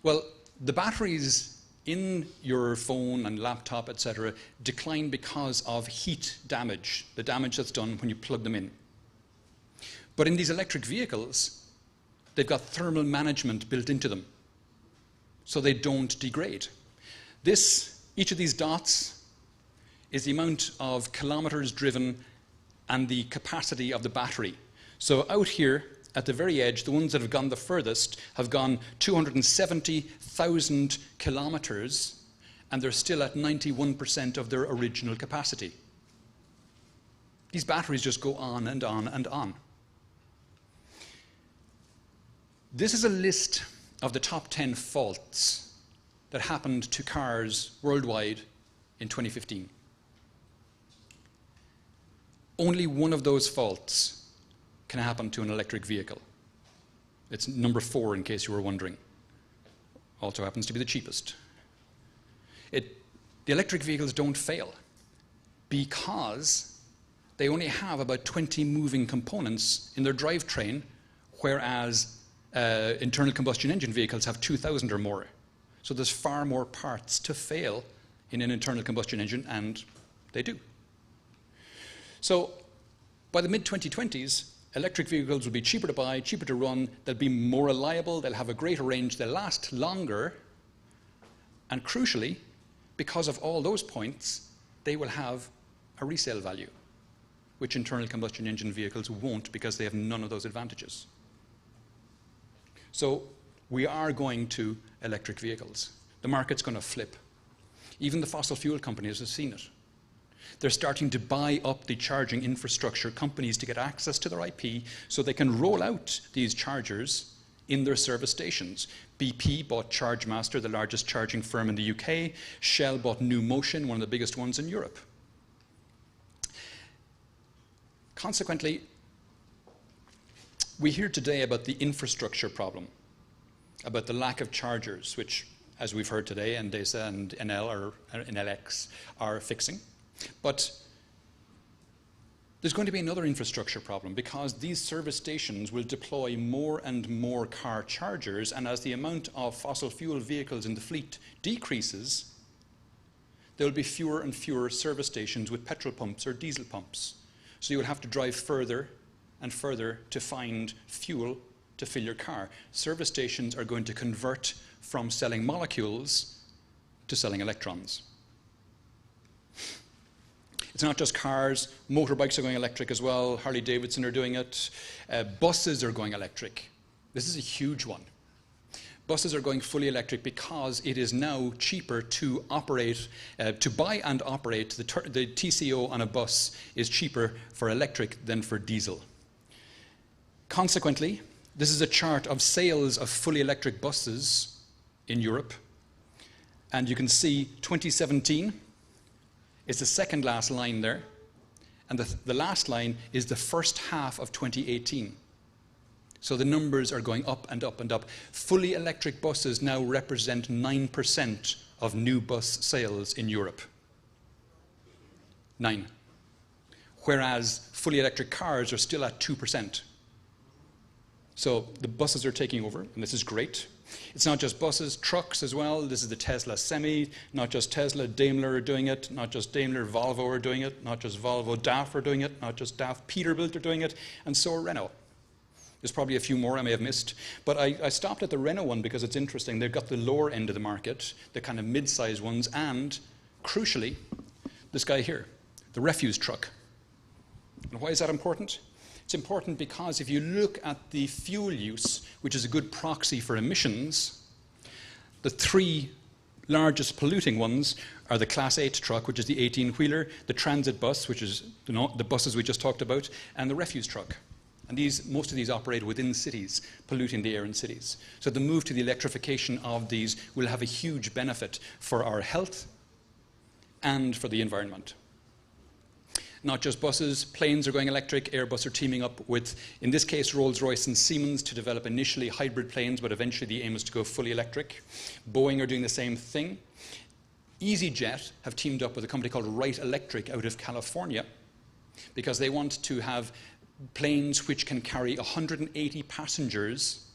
Well, the batteries in your phone and laptop, etc., decline because of heat damage, the damage that's done when you plug them in. But in these electric vehicles, they've got thermal management built into them, so they don't degrade. Each of these dots is the amount of kilometers driven and the capacity of the battery. So out here, at the very edge, the ones that have gone the furthest have gone 270,000 kilometers, and they're still at 91% of their original capacity. These batteries just go on and on and on. This is a list of the top 10 faults that happened to cars worldwide in 2015. Only one of those faults can happen to an electric vehicle. It's number 4, in case you were wondering. Also happens to be the cheapest. The electric vehicles don't fail because they only have about 20 moving components in their drivetrain, whereas internal combustion engine vehicles have 2,000 or more. So there's far more parts to fail in an internal combustion engine, and they do. So by the mid-2020s, electric vehicles will be cheaper to buy, cheaper to run, they'll be more reliable, they'll have a greater range, they'll last longer, and crucially, because of all those points, they will have a resale value, which internal combustion engine vehicles won't, because they have none of those advantages. So we are going to electric vehicles. The market's going to flip. Even the fossil fuel companies have seen it. They're starting to buy up the charging infrastructure companies to get access to their IP so they can roll out these chargers in their service stations. BP bought ChargeMaster, the largest charging firm in the UK. Shell bought New Motion, one of the biggest ones in Europe. Consequently, we hear today about the infrastructure problem, about the lack of chargers, which, as we've heard today, Endesa and Enel or Enel are fixing. But there's going to be another infrastructure problem, because these service stations will deploy more and more car chargers, and as the amount of fossil fuel vehicles in the fleet decreases, there will be fewer and fewer service stations with petrol pumps or diesel pumps. So you will have to drive further and further to find fuel to fill your car. Service stations are going to convert from selling molecules to selling electrons. It's not just cars, motorbikes are going electric as well, Harley Davidson are doing it, buses are going electric. This is a huge one. Buses are going fully electric because it is now cheaper to operate, to buy and operate. The TCO on a bus is cheaper for electric than for diesel. Consequently, this is a chart of sales of fully electric buses in Europe. And you can see 2017 is the second last line there. And the last line is the first half of 2018. So the numbers are going up and up and up. Fully electric buses now represent 9% of new bus sales in Europe. 9. Whereas fully electric cars are still at 2%. So the buses are taking over, and this is great. It's not just buses, trucks as well. This is the Tesla Semi. Not just Tesla, Daimler are doing it. Not just Daimler, Volvo are doing it. Not just Volvo, DAF are doing it. Not just DAF, Peterbilt are doing it. And so are Renault. There's probably a few more I may have missed. But I stopped at the Renault one because it's interesting. They've got the lower end of the market, the kind of mid-size ones, and, crucially, this guy here, the refuse truck. And why is that important? It's important because if you look at the fuel use, which is a good proxy for emissions, the three largest polluting ones are the Class 8 truck, which is the 18-wheeler, the transit bus, which is the buses we just talked about, and the refuse truck. And most of these operate within cities, polluting the air in cities. So the move to the electrification of these will have a huge benefit for our health and for the environment. Not just buses, planes are going electric. Airbus are teaming up with, in this case, Rolls-Royce and Siemens to develop initially hybrid planes, but eventually the aim is to go fully electric. Boeing are doing the same thing. EasyJet have teamed up with a company called Wright Electric out of California because they want to have planes which can carry 180 passengers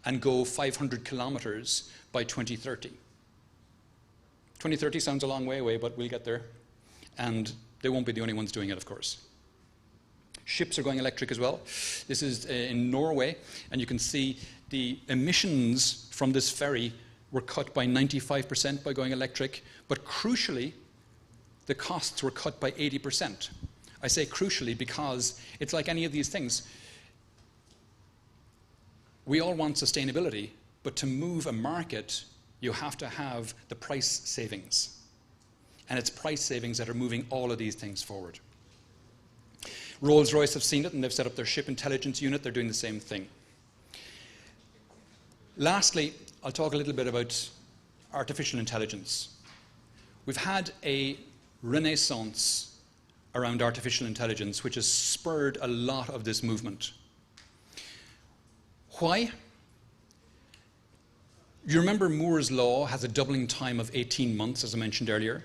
and go 500 kilometers by 2030. 2030 sounds a long way away, but we'll get there. And they won't be the only ones doing it, of course. Ships are going electric as well. This is in Norway, and you can see the emissions from this ferry were cut by 95% by going electric, but crucially, the costs were cut by 80%. I say crucially because it's like any of these things. We all want sustainability, but to move a market, you have to have the price savings. And it's price savings that are moving all of these things forward. Rolls-Royce have seen it, and they've set up their ship intelligence unit. They're doing the same thing. Lastly, I'll talk a little bit about artificial intelligence. We've had a renaissance around artificial intelligence, which has spurred a lot of this movement. Why? You remember Moore's law has a doubling time of 18 months, as I mentioned earlier.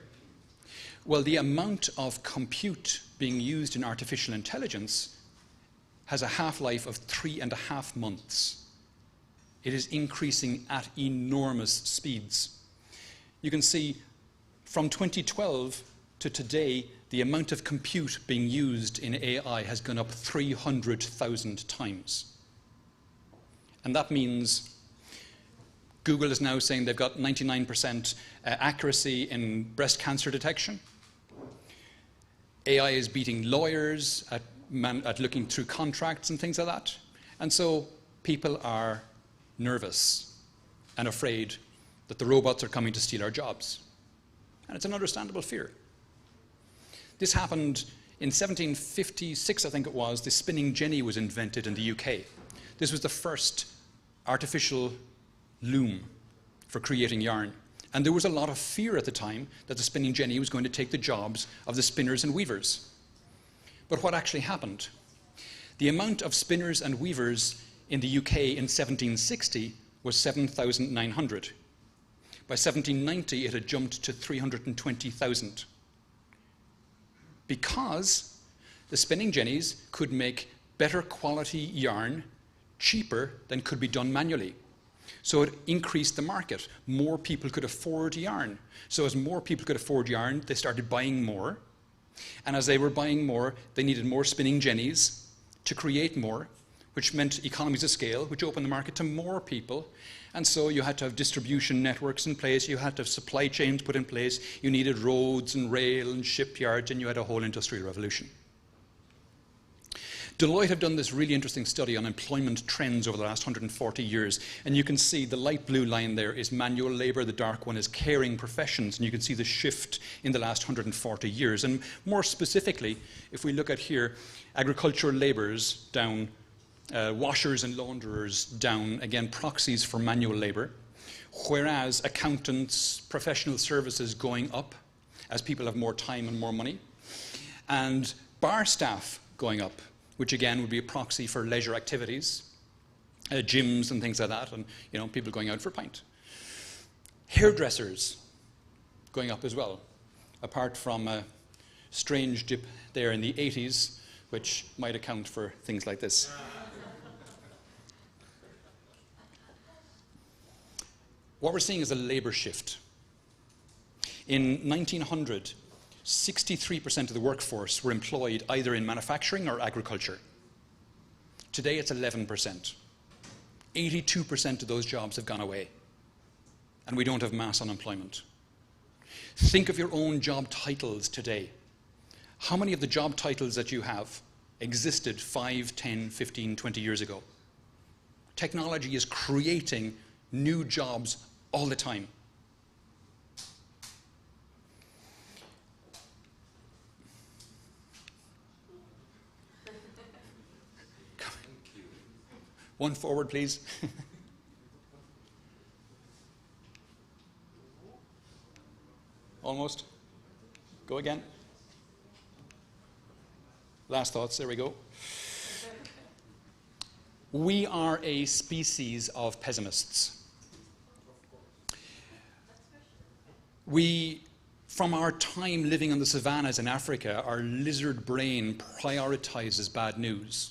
Well, the amount of compute being used in artificial intelligence has a half-life of 3.5 months. It is increasing at enormous speeds. you can see from 2012 to today, the amount of compute being used in AI has gone up 300,000 times. And that means Google is now saying they've got 99% accuracy in breast cancer detection. AI is beating lawyers at looking through contracts and things like that. And so people are nervous and afraid that the robots are coming to steal our jobs. And it's an understandable fear. This happened in 1756, I think it was. The spinning jenny was invented in the UK. This was the first artificial loom for creating yarn. And there was a lot of fear at the time that the spinning jenny was going to take the jobs of the spinners and weavers. But what actually happened? The amount of spinners and weavers in the UK in 1760 was 7,900. By 1790, it had jumped to 320,000. Because the spinning jennies could make better quality yarn cheaper than could be done manually. So it increased the market. More people could afford yarn. So as more people could afford yarn, they started buying more. And as they were buying more, they needed more spinning jennies to create more, which meant economies of scale, which opened the market to more people. And so you had to have distribution networks in place, you had to have supply chains put in place, you needed roads and rail and shipyards, and you had a whole industrial revolution. Deloitte have done this really interesting study on employment trends over the last 140 years, and you can see the light blue line there is manual labor, the dark one is caring professions, and you can see the shift in the last 140 years. And more specifically, if we look at here, agricultural laborers down, washers and launderers down, again, proxies for manual labor, whereas accountants, professional services going up as people have more time and more money, and bar staff going up, which again would be a proxy for leisure activities, gyms and things like that, and people going out for a pint. Hairdressers going up as well, apart from a strange dip there in the 80s, which might account for things like this. What we're seeing is a labor shift. In 1900, 63% of the workforce were employed either in manufacturing or agriculture. Today it's 11%. 82% of those jobs have gone away. And we don't have mass unemployment. Think of your own job titles today. How many of the job titles that you have existed 5, 10, 15, 20 years ago? Technology is creating new jobs all the time. One forward, please. Almost. Go again. Last thoughts, there we go. We are a species of pessimists. We, from our time living on the savannas in Africa, our lizard brain prioritizes bad news.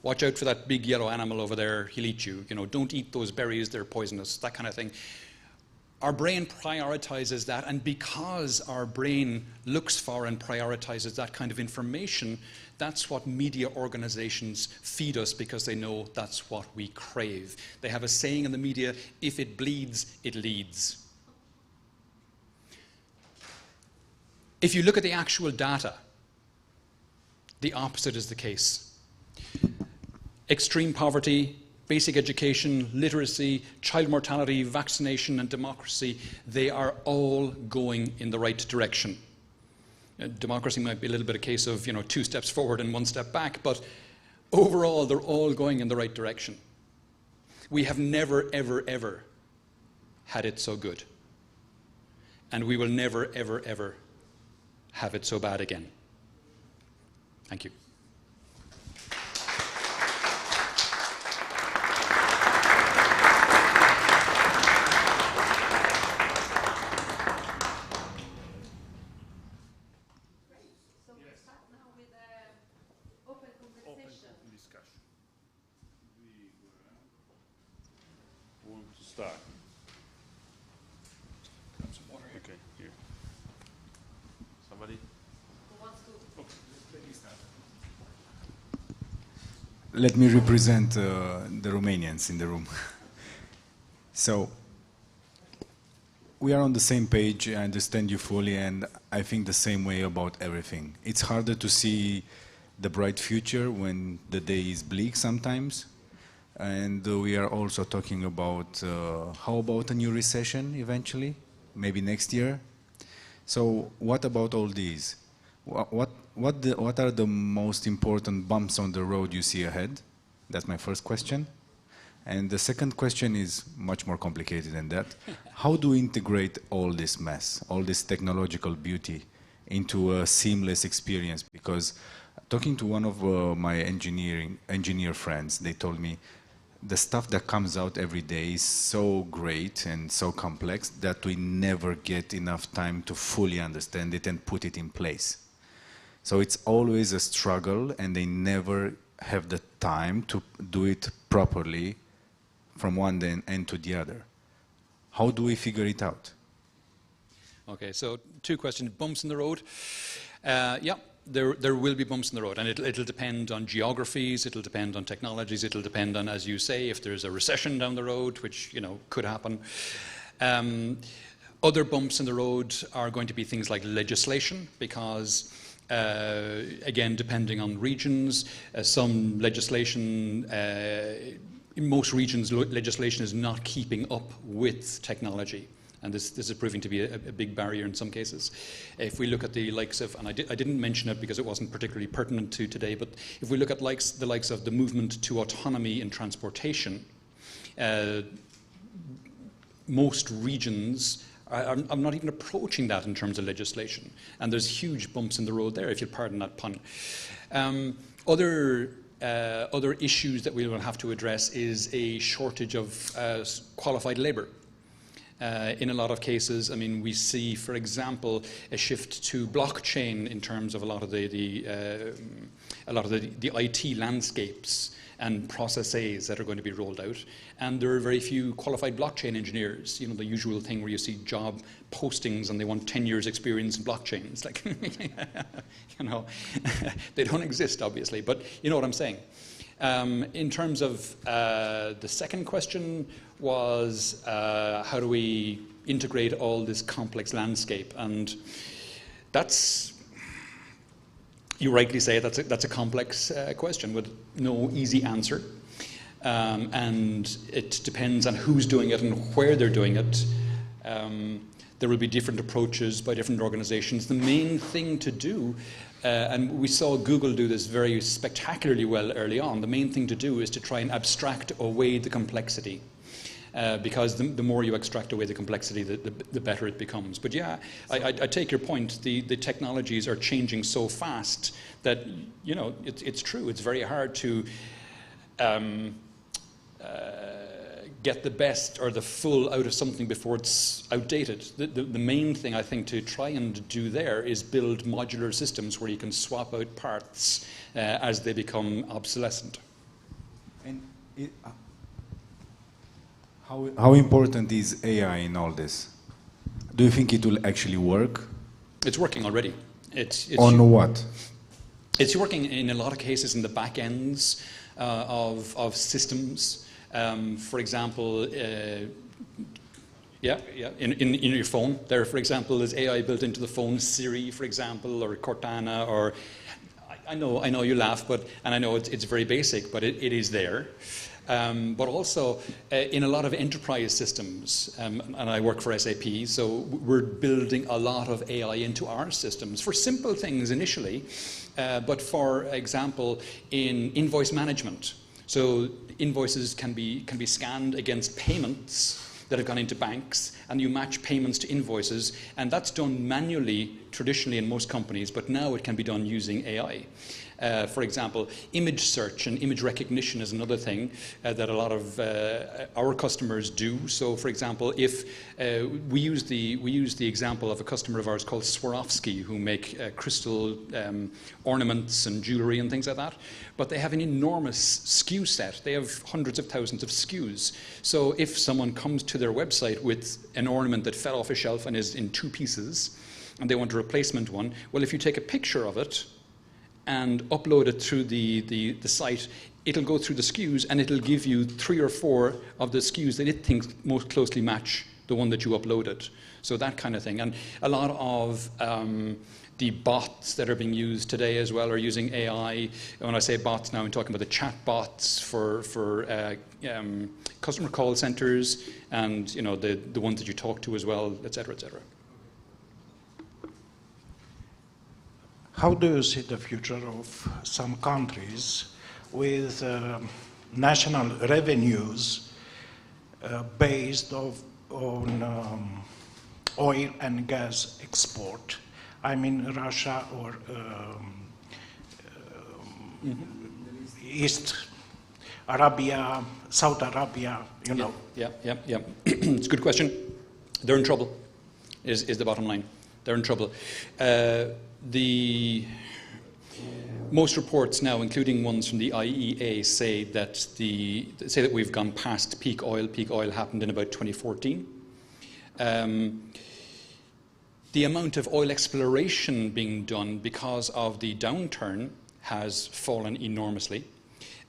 Watch out for that big yellow animal over there, he'll eat you. Don't eat those berries, they're poisonous, that kind of thing. Our brain prioritizes that, and because our brain looks for and prioritizes that kind of information, that's what media organizations feed us because they know that's what we crave. They have a saying in the media, if it bleeds, it leads. If you look at the actual data, the opposite is the case. Extreme poverty, basic education, literacy, child mortality, vaccination, and democracy, they are all going in the right direction. Democracy might be a little bit a case of 2 steps forward and 1 step back, but overall they're all going in the right direction. We have never, ever, ever had it so good. And we will never, ever, ever have it so bad again. Thank you. Want to start? Grab some water. Nobody? Let me represent the Romanians in the room. So, we are on the same page, I understand you fully, and I think the same way about everything. It's harder to see the bright future when the day is bleak sometimes. And we are also talking about how about a new recession eventually, maybe next year. So what about all these? What are the most important bumps on the road you see ahead? That's my first question. And the second question is much more complicated than that. How do we integrate all this mess, all this technological beauty into a seamless experience? Because talking to one of my engineer friends, they told me the stuff that comes out every day is so great and so complex that we never get enough time to fully understand it and put it in place. So it's always a struggle, and they never have the time to do it properly from one end to the other. How do we figure it out? Okay, so two questions. Bumps in the road. Yeah, there will be bumps in the road, and it'll depend on geographies, it'll depend on technologies, it'll depend on, as you say, if there's a recession down the road, which could happen. Other bumps in the road are going to be things like legislation, because again, depending on regions, some legislation, in most regions, legislation is not keeping up with technology. And this is proving to be a big barrier in some cases. If we look at the likes of, and I didn't mention it because it wasn't particularly pertinent to today, but if we look at the likes of the movement to autonomy in transportation, most regions are not even approaching that in terms of legislation. And there's huge bumps in the road there, if you'll pardon that pun. Other issues that we will have to address is a shortage of qualified labor. In a lot of cases, I mean, we see, for example, a shift to blockchain in terms of a lot of the IT landscapes and processes that are going to be rolled out, and there are very few qualified blockchain engineers. You know, the usual thing where you see job postings and they want 10 years experience in blockchain. It's like, they don't exist, obviously, but you know what I'm saying. In terms of the second question was how do we integrate all this complex landscape, and that's, you rightly say that's a complex question with no easy answer, and it depends on who's doing it and where they're doing it. There will be different approaches by different organizations. The main thing to do, and we saw Google do this very spectacularly well early on, the main thing to do is to try and abstract away the complexity. Because the more you extract away the complexity, the better it becomes. But yeah, I take your point. The technologies are changing so fast that, you know, it's true. It's very hard to get the best or the full out of something before it's outdated. The main thing I think to try and do there is build modular systems where you can swap out parts as they become obsolescent. And how important is AI in all this? Do you think it will actually work? It's working already. It's on what? It's working in a lot of cases in the back ends of systems. For example, in your phone, there, for example, is AI built into the phone, Siri, for example, or Cortana, or I know you laugh, and I know it's very basic, but it is there. But also in a lot of enterprise systems, and I work for SAP, so we're building a lot of AI into our systems for simple things initially, but for example, in invoice management. So invoices can be scanned against payments that have gone into banks, and you match payments to invoices, and that's done manually traditionally in most companies, but now it can be done using AI. For example, image search and image recognition is another thing that a lot of our customers do. So, for example, if we use the example of a customer of ours called Swarovski, who make crystal ornaments and jewelry and things like that, but they have an enormous SKU set. They have hundreds of thousands of SKUs. So if someone comes to their website with an ornament that fell off a shelf and is in 2 pieces, and they want a replacement one. Well, if you take a picture of it and upload it through the site, it'll go through the SKUs and it'll give you 3 or 4 of the SKUs that it thinks most closely match the one that you uploaded. So that kind of thing. And a lot of the bots that are being used today as well are using AI. When I say bots now, I'm talking about the chat bots for customer call centers, and the ones that you talk to as well, et cetera, et cetera. How do you see the future of some countries with national revenues based on oil and gas export? I mean Russia or East Arabia, Saudi Arabia, Yeah. It's a good question. They're in trouble, is the bottom line. They're in trouble. Most reports now, including ones from the IEA, say that we've gone past peak oil. Peak oil happened in about 2014. The amount of oil exploration being done because of the downturn has fallen enormously.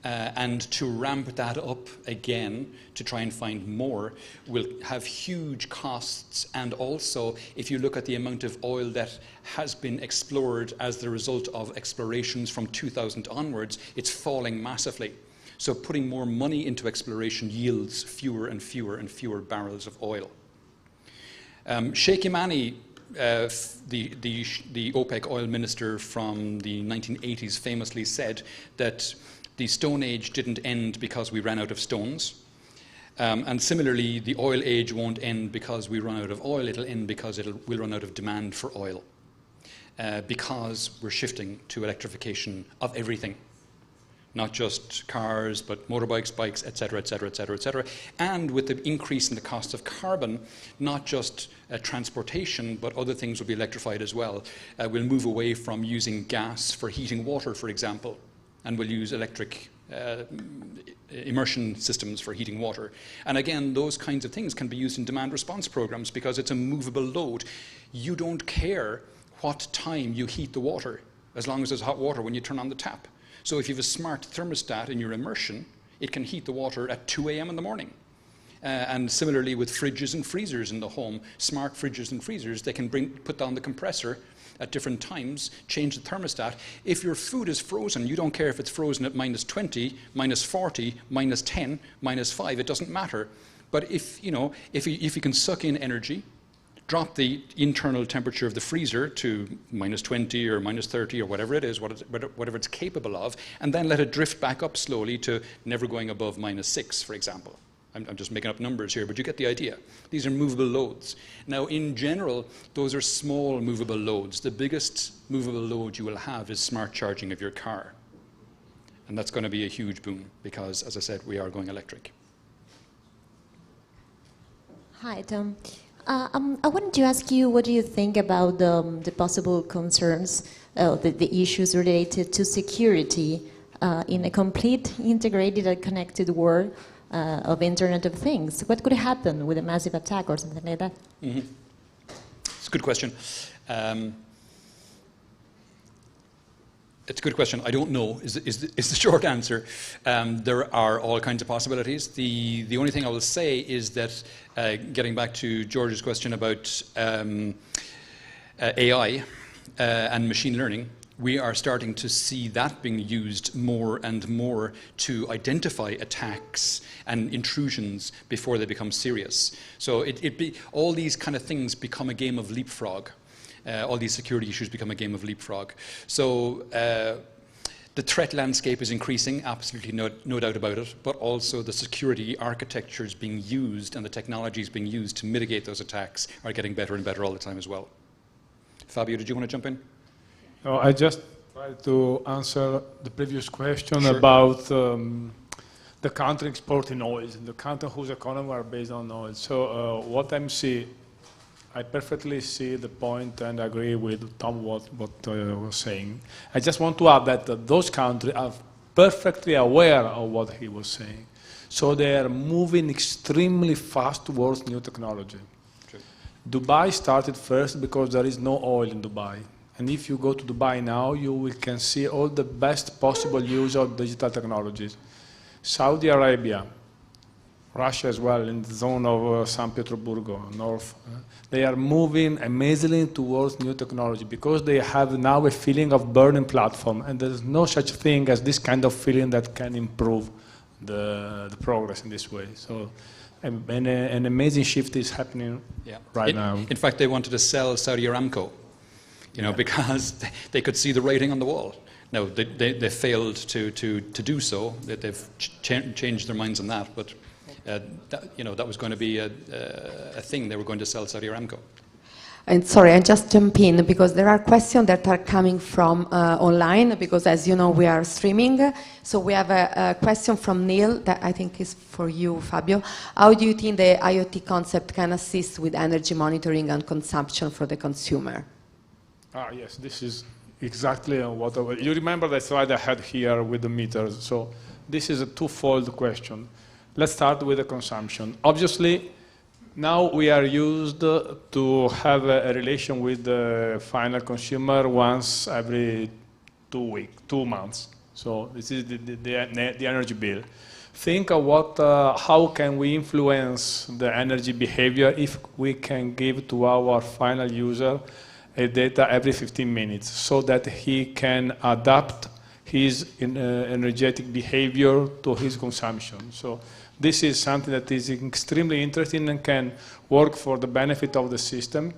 And to ramp that up again, to try and find more, will have huge costs. And also, if you look at the amount of oil that has been explored as the result of explorations from 2000 onwards, it's falling massively. So putting more money into exploration yields fewer and fewer and fewer barrels of oil. Sheikh Yamani, the OPEC oil minister from the 1980s, famously said that the Stone Age didn't end because we ran out of stones. And similarly, the oil age won't end because we run out of oil. It'll end because we'll run out of demand for oil. Because we're shifting to electrification of everything. Not just cars, but motorbikes, bikes, et cetera, et cetera, et cetera, et cetera. And with the increase in the cost of carbon, not just transportation, but other things will be electrified as well. We'll move away from using gas for heating water, for example, and we'll use electric immersion systems for heating water. And again, those kinds of things can be used in demand response programs because it's a movable load. You don't care what time you heat the water, as long as there's hot water when you turn on the tap. So if you have a smart thermostat in your immersion, it can heat the water at 2 a.m. in the morning. And similarly with fridges and freezers in the home, smart fridges and freezers, they can put down the compressor at different times, change the thermostat. If your food is frozen, you don't care if it's frozen at -20, -40, -10, -5, it doesn't matter. But if you can suck in energy, drop the internal temperature of the freezer to -20 or -30 or whatever it is, whatever it's capable of, and then let it drift back up slowly to never going above -6, for example. I'm just making up numbers here, but you get the idea. These are movable loads. Now, in general, those are small movable loads. The biggest movable load you will have is smart charging of your car. And that's going to be a huge boom because, as I said, we are going electric. Hi, Tom. I wanted to ask you, what do you think about the possible concerns, the issues related to security in a complete, integrated and connected world of Internet of Things? What could happen with a massive attack or something like that? Mm-hmm. It's a good question. It's a good question. I don't know is the short answer. There are all kinds of possibilities. The only thing I will say is that, getting back to George's question about AI and machine learning, we are starting to see that being used more and more to identify attacks and intrusions before they become serious. So all these kind of things become a game of leapfrog. All these security issues become a game of leapfrog. So the threat landscape is increasing, absolutely no doubt about it, but also the security architectures being used and the technologies being used to mitigate those attacks are getting better and better all the time as well. Fabio, did you want to jump in? No, I just tried to answer the previous question Sure. about the country exporting oil, and the country whose economy are based on oil. So what I perfectly see the point and agree with Tom what was saying. I just want to add that those countries are perfectly aware of what he was saying. So they are moving extremely fast towards new technology. True. Dubai started first because there is no oil in Dubai. And if you go to Dubai now, you can see all the best possible use of digital technologies. Saudi Arabia, Russia as well, in the zone of St. Petersburg, north, they are moving amazingly towards new technology because they have now a feeling of burning platform, and there's no such thing as this kind of feeling that can improve the progress in this way. So an amazing shift is happening right now. In fact, they wanted to sell Saudi Aramco, because they could see the writing on the wall. Now, they failed to do so. They've changed their minds on that, but that was going to be a thing. They were going to sell Saudi Aramco. And sorry, I just jump in because there are questions that are coming from online because, as you know, we are streaming. So we have a question from Neil that I think is for you, Fabio. How do you think the IoT concept can assist with energy monitoring and consumption for the consumer? Yes, this is exactly what you remember the slide I had here with the meters. So this is a twofold question. Let's start with the consumption. Obviously, now we are used to have a relation with the final consumer once every 2 months. So this is the energy bill. Think of how can we influence the energy behavior if we can give to our final user a data every 15 minutes so that he can adapt his energetic behavior to his consumption. So this is something that is extremely interesting and can work for the benefit of the system.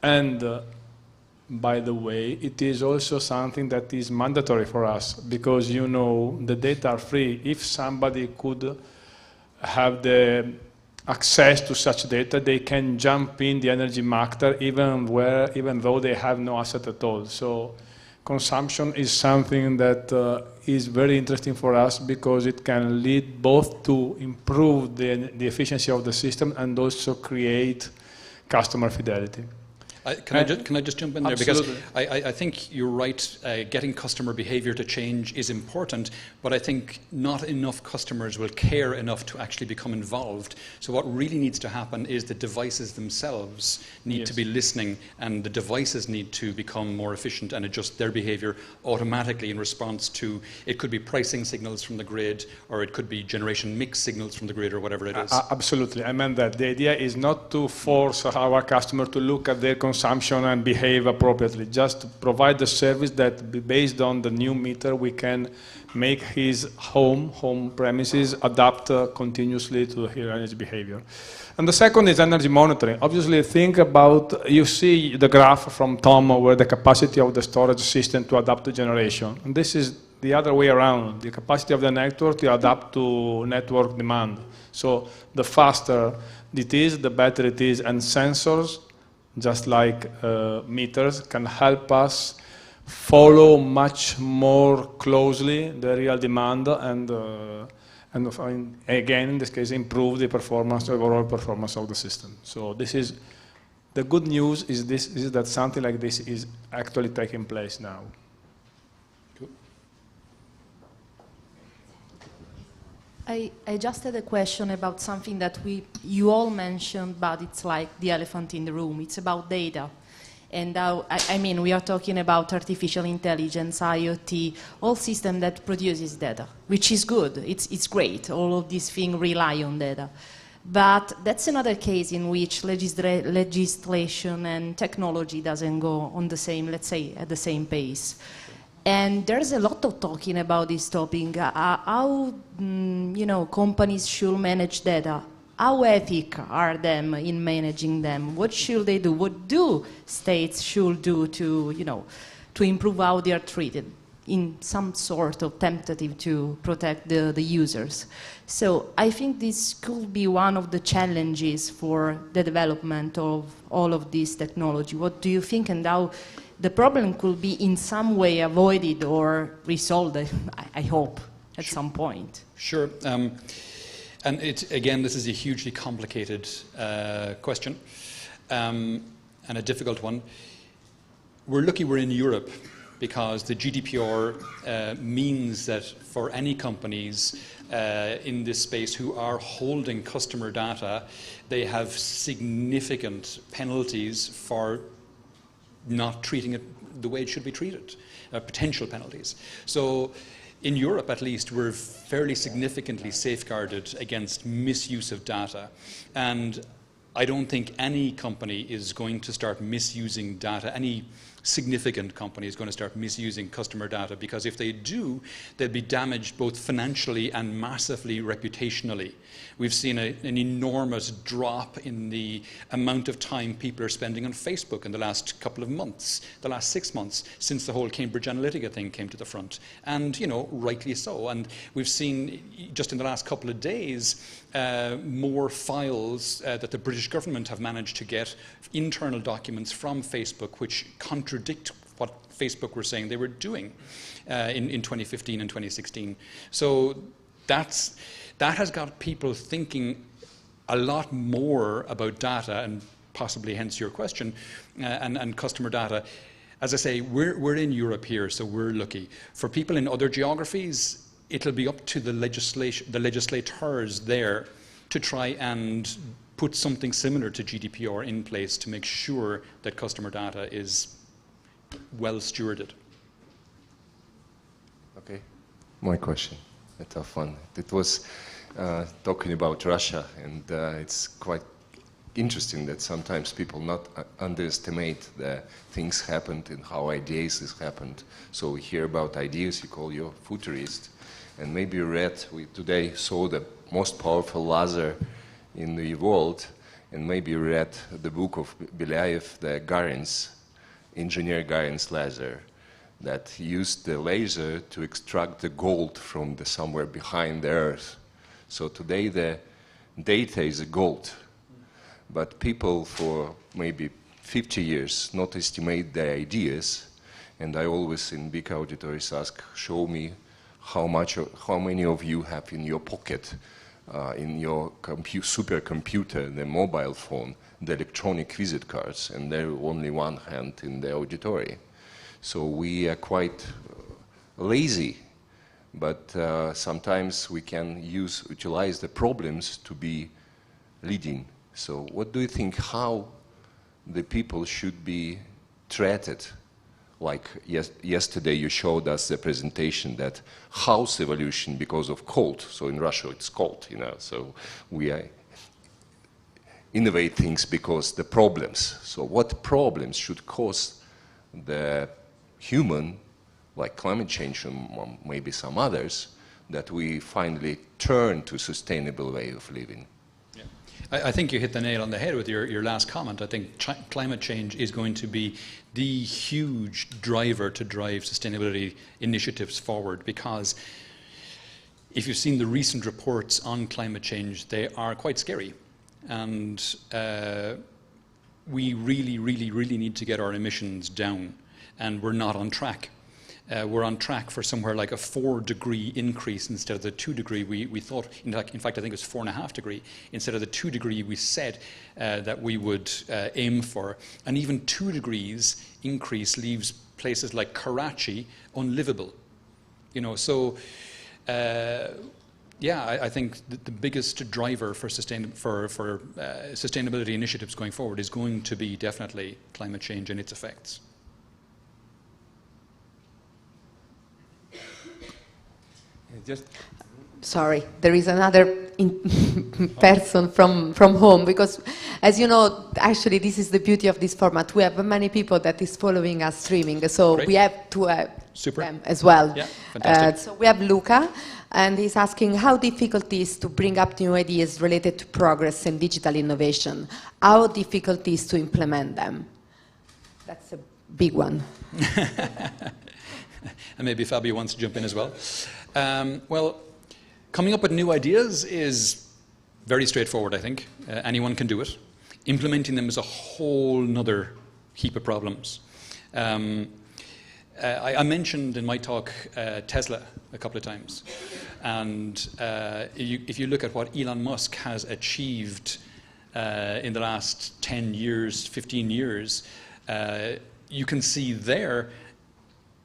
And by the way, it is also something that is mandatory for us because, the data are free. If somebody could have the access to such data, they can jump in the energy market even though they have no asset at all. So consumption is something that is very interesting for us because it can lead both to improve the efficiency of the system and also create customer fidelity. Can I just jump in there? Absolutely. Because I think you're right, getting customer behavior to change is important, but I think not enough customers will care enough to actually become involved. So what really needs to happen is the devices themselves need to be listening, and the devices need to become more efficient and adjust their behavior automatically in response to, it could be pricing signals from the grid, or it could be generation mix signals from the grid, or whatever it is. Absolutely, I meant that. The idea is not to force our customer to look at their consumption and behave appropriately, just to provide the service that based on the new meter we can make his home premises adapt continuously to his energy behavior. And the second is energy monitoring. Obviously think about, you see the graph from Tom where the capacity of the storage system to adapt to generation. And this is the other way around, the capacity of the network to adapt to network demand. So the faster it is, the better it is, and sensors just like meters, can help us follow much more closely the real demand and again, in this case, improve the performance, overall performance of the system. So this is, the good news is that something like this is actually taking place now. I just had a question about something that you all mentioned, but it's like the elephant in the room. It's about data. And I mean, we are talking about artificial intelligence, IoT, all system that produces data, which is good. It's great. All of these things rely on data. But that's another case in which legislation and technology doesn't go on the same, let's say, at the same pace. And there's a lot of talking about this topic, how companies should manage data. How ethical are them in managing them? What should they do? What do states should do to improve how they are treated in some sort of tentative to protect the users? So I think this could be one of the challenges for the development of all of this technology. What do you think, and how the problem could be in some way avoided or resolved, I hope, at some point? Sure. And again, this is a hugely complicated question and a difficult one. We're lucky we're in Europe because the GDPR means that for any companies in this space who are holding customer data, they have significant penalties for not treating it the way it should be treated, potential penalties. So in Europe, at least, we're fairly significantly safeguarded against misuse of data. And I don't think any company is going to start misusing data. Any significant company is going to start misusing customer data, because if they do, they'll be damaged both financially and massively reputationally. We've seen an enormous drop in the amount of time people are spending on Facebook in the last couple of months, the last 6 months, since the whole Cambridge Analytica thing came to the front. And, you know, rightly so. And we've seen, just in the last couple of days, more files that the British government have managed to get, internal documents from Facebook, which contradict what Facebook were saying they were doing in 2015 and 2016. So that has got people thinking a lot more about data, and possibly hence your question, and customer data. As I say, we're in Europe here, so we're lucky. For people in other geographies, it'll be up to the legislators there to try and put something similar to GDPR in place to make sure that customer data is well stewarded. Okay, my question, a tough one. It was talking about Russia, and it's quite interesting that sometimes people not underestimate the things happened and how ideas has happened. So we hear about ideas, you call you futurist, and maybe you read, we today saw the most powerful laser in the world, and maybe you read the book of Belyaev, the Garin's, engineer Garin's laser, that used the laser to extract the gold from somewhere behind the earth. So today the data is gold, but people for maybe 50 years not estimate their ideas, and I always in big auditories ask, show me how many of you have in your pocket, in your supercomputer, the mobile phone, the electronic visit cards, and there only one hand in the auditory. So we are quite lazy, but sometimes we can utilize the problems to be leading. So what do you think, how the people should be treated? Like yesterday you showed us the presentation that house evolution because of cold, so in Russia it's cold, you know, so we innovate things because the problems. So what problems should cause the human, like climate change and maybe some others, that we finally turn to sustainable way of living? I think you hit the nail on the head with your last comment. I think climate change is going to be the huge driver to drive sustainability initiatives forward, because if you've seen the recent reports on climate change, they are quite scary. And we really, really, really need to get our emissions down, and we're not on track. We're on track for somewhere like a 4-degree increase instead of the 2-degree we thought. In fact, I think it was 4.5 degree instead of the 2-degree we said that we would aim for. And even 2 degrees increase leaves places like Karachi unlivable. You know, so yeah, I think the biggest driver for sustainability initiatives going forward is going to be definitely climate change and its effects. Sorry, there is another person from home, because as you know, actually this is the beauty of this format. We have many people that is following us streaming, so Great. we have to have Super. them as well. Yeah, fantastic. So we have Luca, and he's asking how difficult it is to bring up new ideas related to progress and digital innovation. How difficult it is to implement them? That's a big one. And maybe Fabio wants to jump in as well. Well, coming up with new ideas is very straightforward, I think. Anyone can do it. Implementing them is a whole nother heap of problems. I mentioned in my talk Tesla a couple of times. And if you look at what Elon Musk has achieved in the last 10 years, 15 years, you can see there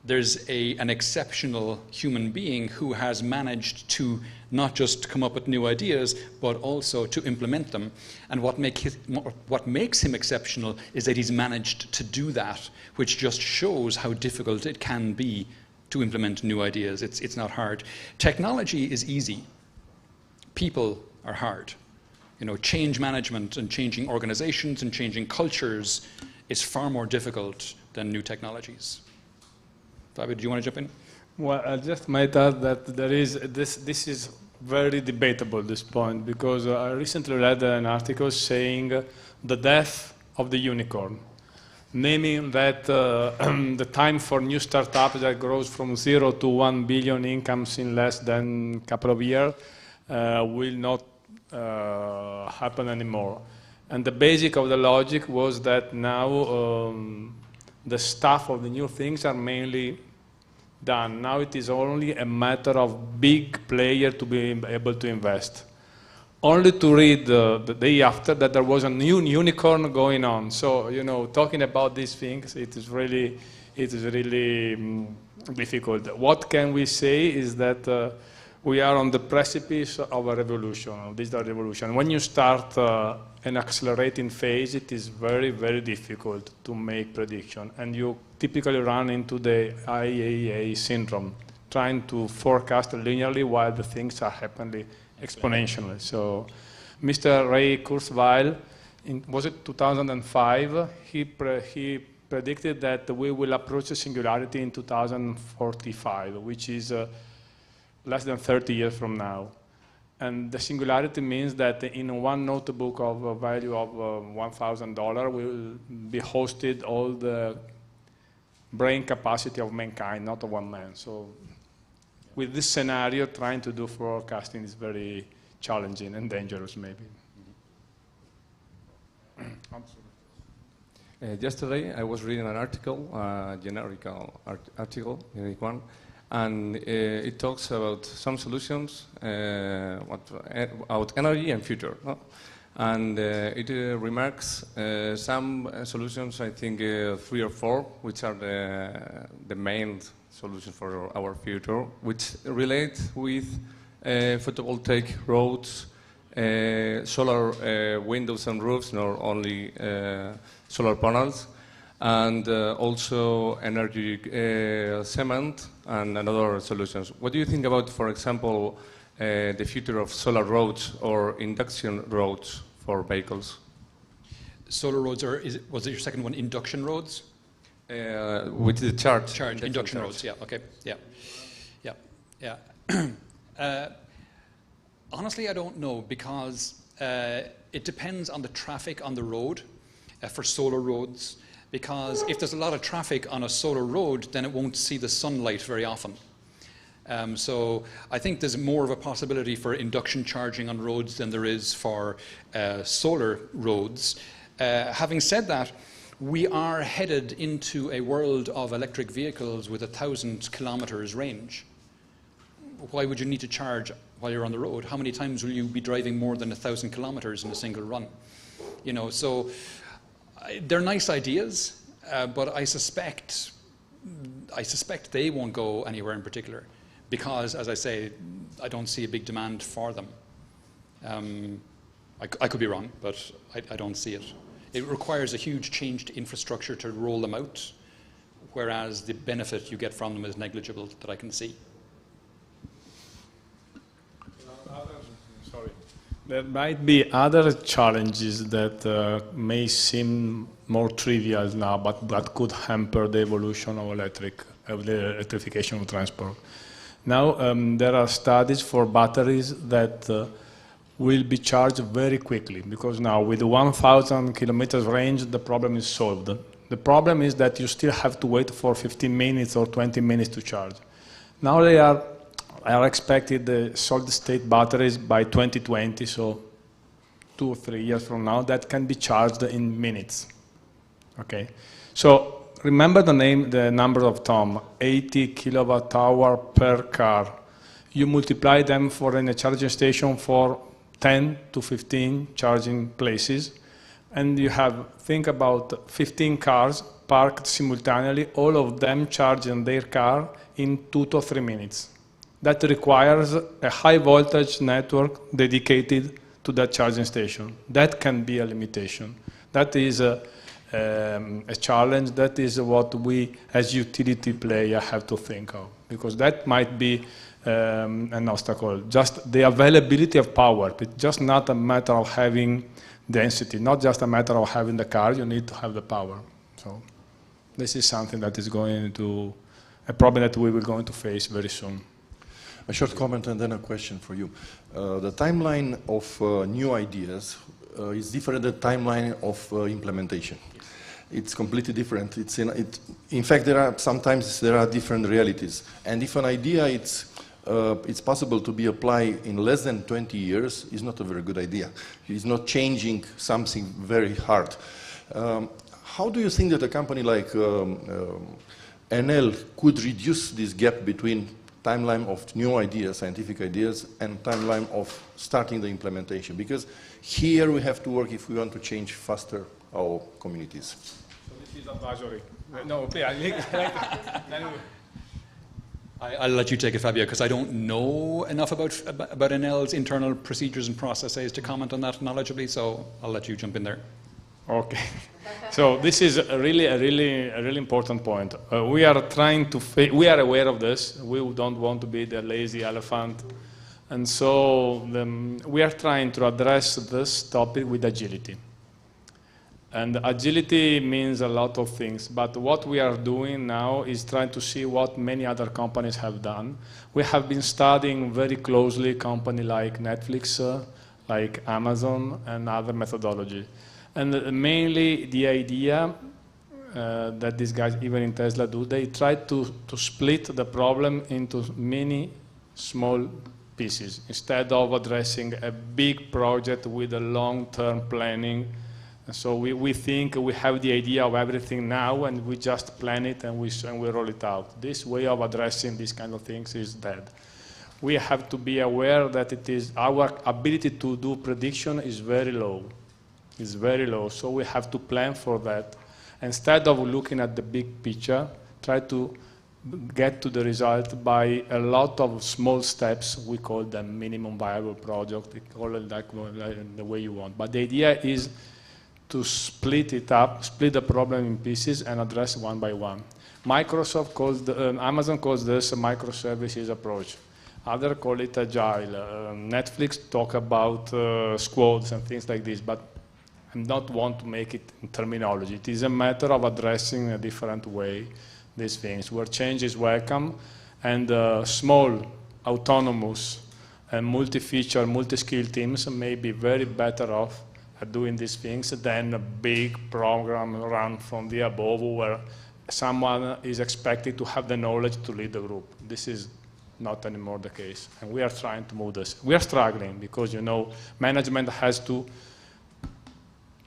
there's an exceptional human being who has managed to not just come up with new ideas, but also to implement them. And what makes him exceptional is that he's managed to do that, which just shows how difficult it can be to implement new ideas. It's not hard. Technology is easy. People are hard. You know, change management and changing organizations and changing cultures is far more difficult than new technologies. Fabio, do you want to jump in? Well, I just might add that there is this is very debatable, this point, because I recently read an article saying the death of the unicorn, naming that the time for new startups that grows from 0 to 1 billion incomes in less than a couple of years will not happen anymore. And the basic of the logic was that now the stuff of the new things are mainly done. Now it is only a matter of big player to be able to invest. Only to read the day after that there was a new unicorn going on. So, you know, talking about these things, it is really difficult. What can we say is that we are on the precipice of a revolution, of digital revolution. When you start an accelerating phase, it is very, very difficult to make prediction. And you typically run into the IAA syndrome, trying to forecast linearly while the things are happening exponentially. So Mr. Ray Kurzweil, was it 2005, he predicted that we will approach the singularity in 2045, which is less than 30 years from now. And the singularity means that in one notebook of a value of $1,000 will be hosted all the brain capacity of mankind, not of one man. So with this scenario, trying to do forecasting is very challenging and dangerous, maybe. Yesterday, I was reading an article, generic one, and it talks about some solutions about energy and future. No? And it remarks some solutions, I think 3 or 4, which are the main solutions for our future, which relate with photovoltaic roads, solar windows and roofs, not only solar panels, and also energy cement and other solutions. What do you think about, for example, the future of solar roads or induction roads for vehicles? Solar roads, or was it your second one, induction roads? With the charge. Induction roads, yeah, okay, yeah. Honestly, I don't know, because it depends on the traffic on the road for solar roads, because if there's a lot of traffic on a solar road, then it won't see the sunlight very often. So I think there's more of a possibility for induction charging on roads than there is for solar roads. Having said that, we are headed into a world of electric vehicles with 1,000 kilometers range. Why would you need to charge while you're on the road? How many times will you be driving more than 1,000 kilometers in a single run? You know, so they're nice ideas, but I suspect they won't go anywhere in particular, because, as I say, I don't see a big demand for them. I could be wrong, but I don't see it. It requires a huge change to infrastructure to roll them out, whereas the benefit you get from them is negligible that I can see. There might be other challenges that may seem more trivial now, but that could hamper the evolution of the electrification of transport. Now, there are studies for batteries that will be charged very quickly, because now with 1,000 kilometers range, the problem is solved. The problem is that you still have to wait for 15 minutes or 20 minutes to charge. Now they are expected the solid-state batteries by 2020, so 2 or 3 years from now, that can be charged in minutes. Okay, so remember the number of Tom, 80 kilowatt hour per car. You multiply them in a charging station for 10 to 15 charging places, and you think about 15 cars parked simultaneously, all of them charging their car in 2 to 3 minutes. That requires a high voltage network dedicated to that charging station. That can be a limitation. That is a challenge. That is what we, as utility player, have to think of, because that might be an obstacle. Just the availability of power. It's just not a matter of having density, not just a matter of having the car. You need to have the power. So this is something that is going to a problem that we will going to face very soon. A short comment and then a question for you. The timeline of new ideas is different than the timeline of implementation. It's completely different. In fact, sometimes there are different realities. And if an idea it's possible to be applied in less than 20 years, is not a very good idea. It's not changing something very hard. How do you think that a company like Enel could reduce this gap between timeline of new ideas, scientific ideas, and timeline of starting the implementation? Because here we have to work if we want to change faster our communities. So this is advisory. No, I'll let you take it, Fabio, because I don't know enough about Enel's internal procedures and processes to comment on that knowledgeably, so I'll let you jump in there. Okay. So this is a really important point. We are trying to, we are aware of this. We don't want to be the lazy elephant. And so we are trying to address this topic with agility. And agility means a lot of things, but what we are doing now is trying to see what many other companies have done. We have been studying very closely companies like Netflix, like Amazon, and other methodology. And mainly the idea that these guys, even in Tesla, do, they try to split the problem into many small pieces instead of addressing a big project with a long-term planning. So we think we have the idea of everything now and we just plan it and we roll it out. This way of addressing these kind of things is dead. We have to be aware that it is our ability to do prediction is very low. It's very low, so we have to plan for that. Instead of looking at the big picture, try to get to the result by a lot of small steps. We call them minimum viable project, call it like the way you want. But the idea is to split it up, split the problem in pieces and address one by one. Microsoft calls, Amazon calls this a microservices approach. Others call it agile. Netflix talk about squads and things like this, but I don't want to make it in terminology. It is a matter of addressing in a different way these things, where change is welcome, and small, autonomous, and multi-feature, multi-skill teams may be very better off at doing these things than a big program run from the above where someone is expected to have the knowledge to lead the group. This is not anymore the case, and we are trying to move this. We are struggling because, you know, management has to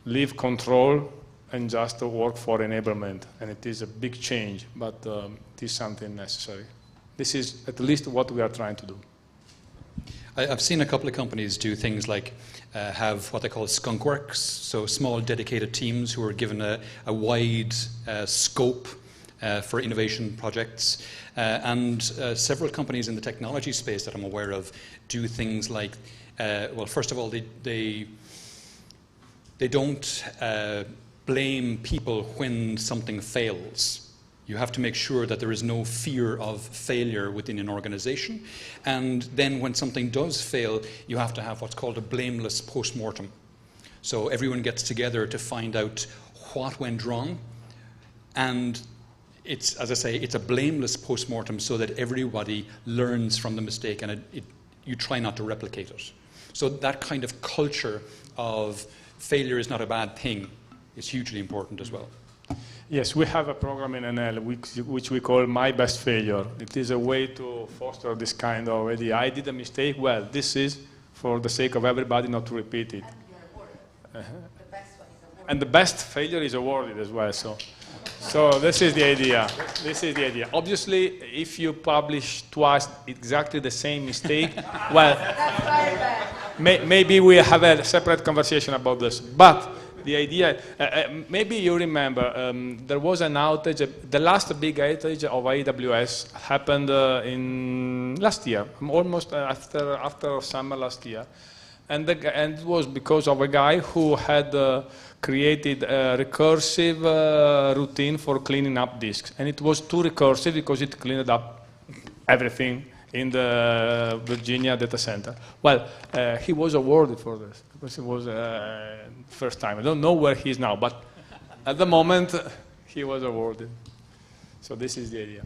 leave control and just work for enablement, and it is a big change, but it is something necessary. This is at least what we are trying to do. I've seen a couple of companies do things like have what they call skunk works, so small dedicated teams who are given a wide scope for innovation projects. And several companies in the technology space that I'm aware of do things like, well, first of all, they don't blame people when something fails. You have to make sure that there is no fear of failure within an organization. And then when something does fail, you have to have what's called a blameless post-mortem. So everyone gets together to find out what went wrong. And it's, as I say, it's a blameless post-mortem so that everybody learns from the mistake and you try not to replicate it. So that kind of culture of failure is not a bad thing. It's hugely important as well. Yes, we have a program in Enel which we call My Best Failure. It is a way to foster this kind of idea. I did a mistake, well, this is for the sake of everybody not to repeat it. And the best failure is awarded as well. So this is the idea. This is the idea. Obviously, if you publish twice exactly the same mistake, well, maybe we have a separate conversation about this. But The idea, maybe you remember, there was an outage, the last big outage of AWS happened in last year, almost after summer last year. And it was because of a guy who had created a recursive routine for cleaning up disks. And it was too recursive because it cleaned up everything in the Virginia data center. Well, he was awarded for this because it was first time. I don't know where he is now, but at the moment he was awarded. So this is the idea.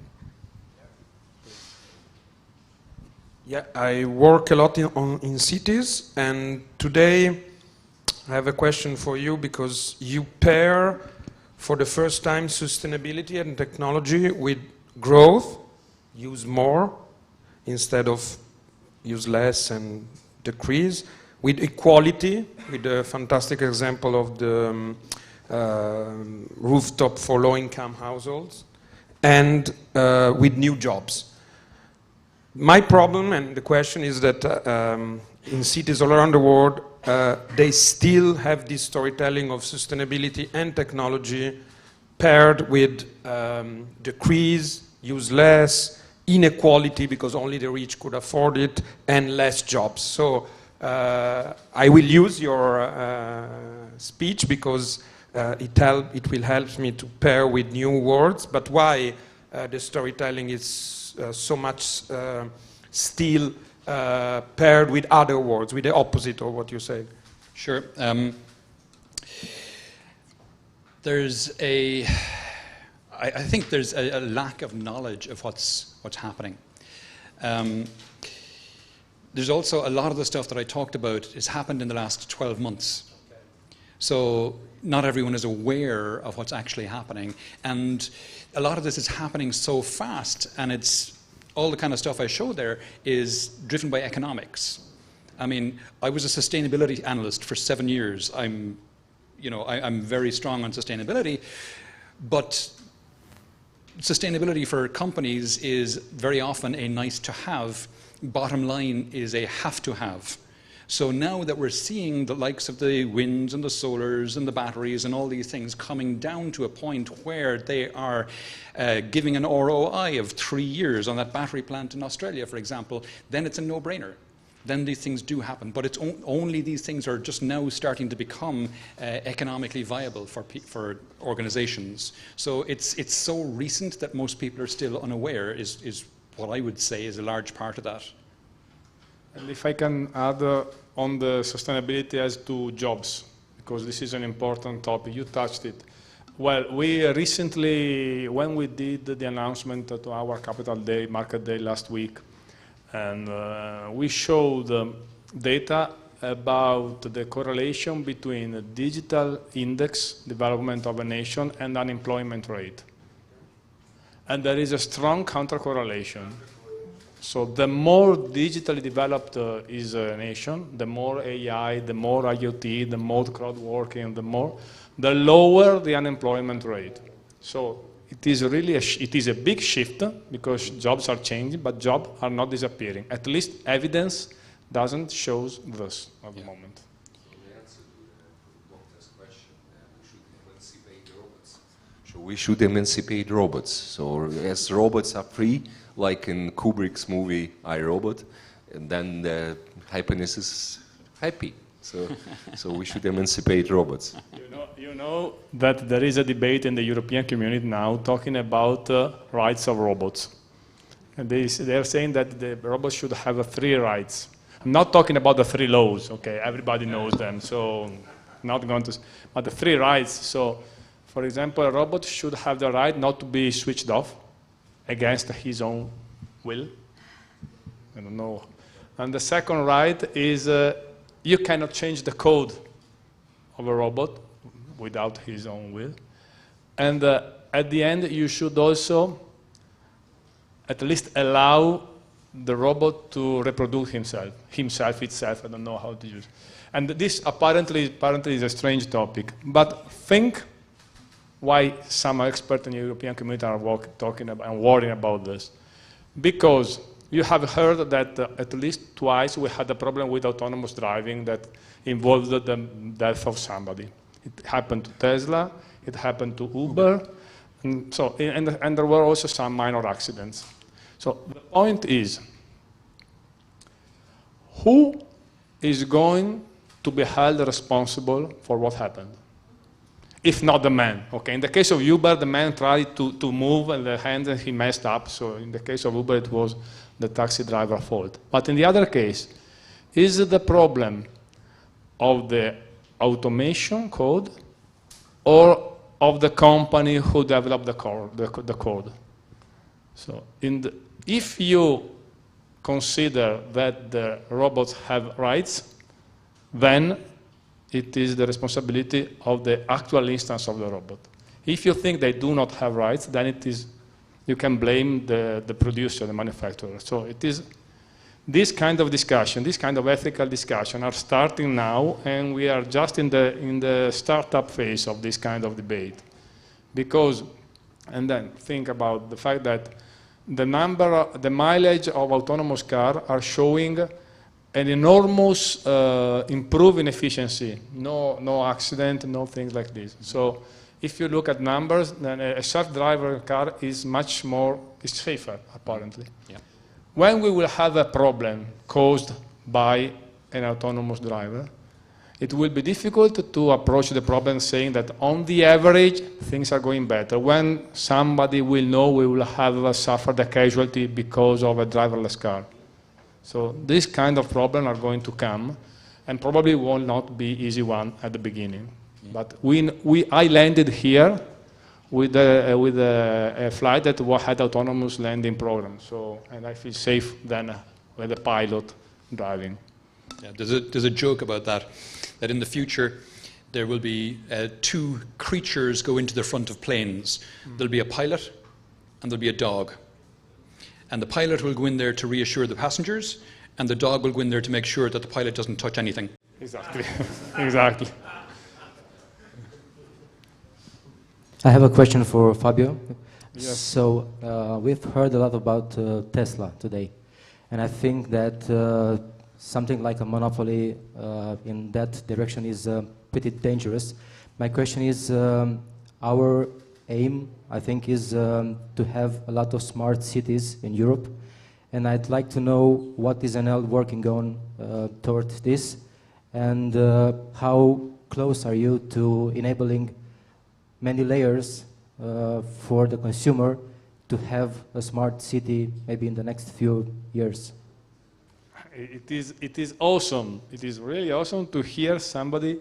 Yeah, I work a lot in cities, and today I have a question for you because you pair for the first time sustainability and technology with growth, use more instead of use less and decrease, with equality, with the fantastic example of the rooftop for low-income households, and with new jobs. My problem and the question is that in cities all around the world, they still have this storytelling of sustainability and technology paired with decrease, use less, inequality because only the rich could afford it, and less jobs. So I will use your speech because it will help me to pair with new words, but why the storytelling is so much still paired with other words, with the opposite of what you say? Sure. I think there's a lack of knowledge of what's happening. There's also a lot of the stuff that I talked about has happened in the last 12 months. So not everyone is aware of what's actually happening. And a lot of this is happening so fast, and it's all the kind of stuff I showed there is driven by economics. I mean, I was a sustainability analyst for 7 years. I'm very strong on sustainability, but sustainability for companies is very often a nice to have. Bottom line is a have to have. So now that we're seeing the likes of the winds and the solars and the batteries and all these things coming down to a point where they are giving an ROI of 3 years on that battery plant in Australia, for example, then it's a no-brainer. Then these things do happen. But it's only these things are just now starting to become economically viable for organizations. So it's so recent that most people are still unaware is what I would say is a large part of that. And if I can add on the sustainability as to jobs, because this is an important topic, you touched it. Well, we recently, when we did the announcement to our Capital Day, Market Day last week, and we showed data about the correlation between the digital index development of a nation and unemployment rate. And there is a strong counter-correlation. So the more digitally developed is a nation, the more AI, the more IoT, the more crowd working, the lower the unemployment rate. So it is really a big shift because jobs are changing, but jobs are not disappearing. At least evidence doesn't show this at the moment. So the answer to the doctor's question, we should emancipate robots. So we should emancipate robots. So as robots are free, like in Kubrick's movie I, Robot, and then the happiness is happy. So we should emancipate robots. You know that there is a debate in the European community now talking about rights of robots. And they are saying that the robots should have 3 rights. I'm not talking about the 3 laws, okay, everybody knows them, so not going to, but the 3 rights. So, for example, a robot should have the right not to be switched off against his own will. I don't know. And the second right is you cannot change the code of a robot without his own will. And at the end, you should also at least allow the robot to reproduce himself, itself, I don't know how to use it. And this apparently is a strange topic, but think why some experts in the European community are talking about and worrying about this. Because you have heard that at least twice we had a problem with autonomous driving that involved the death of somebody. It happened to Tesla, it happened to Uber, and there were also some minor accidents. So the point is, who is going to be held responsible for what happened? If not the man, okay? In the case of Uber, the man tried to move and the hand and he messed up. So in the case of Uber, it was the taxi driver's fault. But in the other case, is it the problem of the automation code or of the company who developed the code? So if you consider that the robots have rights, then it is the responsibility of the actual instance of the robot. If you think they do not have rights, then you can blame the producer, the manufacturer. So it is this kind of discussion, this kind of ethical discussion are starting now, and we are just in the startup phase of this kind of debate. And then think about the fact that the mileage of autonomous cars are showing an enormous improvement in efficiency. No accident, no things like this. So if you look at numbers, then a self-driver car is much more, safer, apparently. Yeah. When we will have a problem caused by an autonomous driver, it will be difficult to approach the problem saying that on the average, things are going better. When somebody will know we will have suffered a casualty because of a driverless car. So this kind of problems are going to come, and probably will not be easy one at the beginning. But I landed here with a flight that had autonomous landing program. So, and I feel safe then with the pilot driving. Yeah, there's a joke about that in the future there will be two creatures go into the front of planes. There'll be a pilot and there'll be a dog. And the pilot will go in there to reassure the passengers, and the dog will go in there to make sure that the pilot doesn't touch anything. Exactly. Exactly. I have a question for Fabio. Yes. So we've heard a lot about Tesla today, and I think that something like a monopoly in that direction is pretty dangerous. My question is, our aim, I think, is to have a lot of smart cities in Europe, and I'd like to know what is Enel working on towards this, and how close are you to enabling many layers for the consumer to have a smart city maybe in the next few years. It is awesome. It is really awesome to hear somebody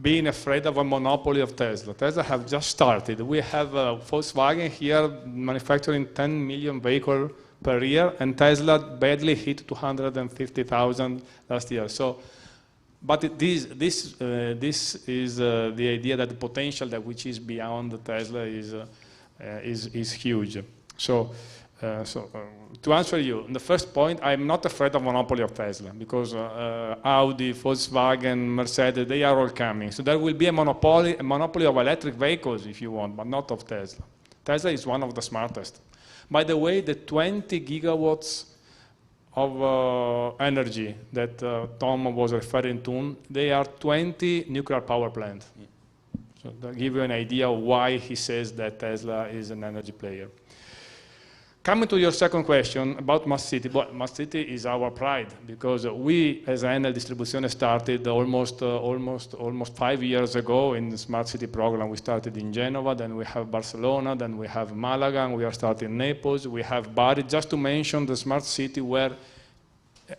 being afraid of a monopoly of Tesla. Tesla have just started. We have Volkswagen here manufacturing 10 million vehicles per year, and Tesla badly hit 250,000 last year. So, but this is the idea that the potential that which is beyond Tesla is huge. So to answer you, the first point, I'm not afraid of monopoly of Tesla, because Audi, Volkswagen, Mercedes, they are all coming. So there will be a monopoly of electric vehicles if you want, but not of Tesla. Tesla is one of the smartest. By the way, the 20 gigawatts of energy that Tom was referring to, they are 20 nuclear power plants. So to give you an idea of why he says that Tesla is an energy player. Coming to your second question about Smart City, well, Smart City is our pride, because we, as Enel Distribuzione, started almost 5 years ago in the Smart City program. We started in Genova, then we have Barcelona, then we have Malaga, and we are starting Naples, we have Bari, just to mention the Smart City where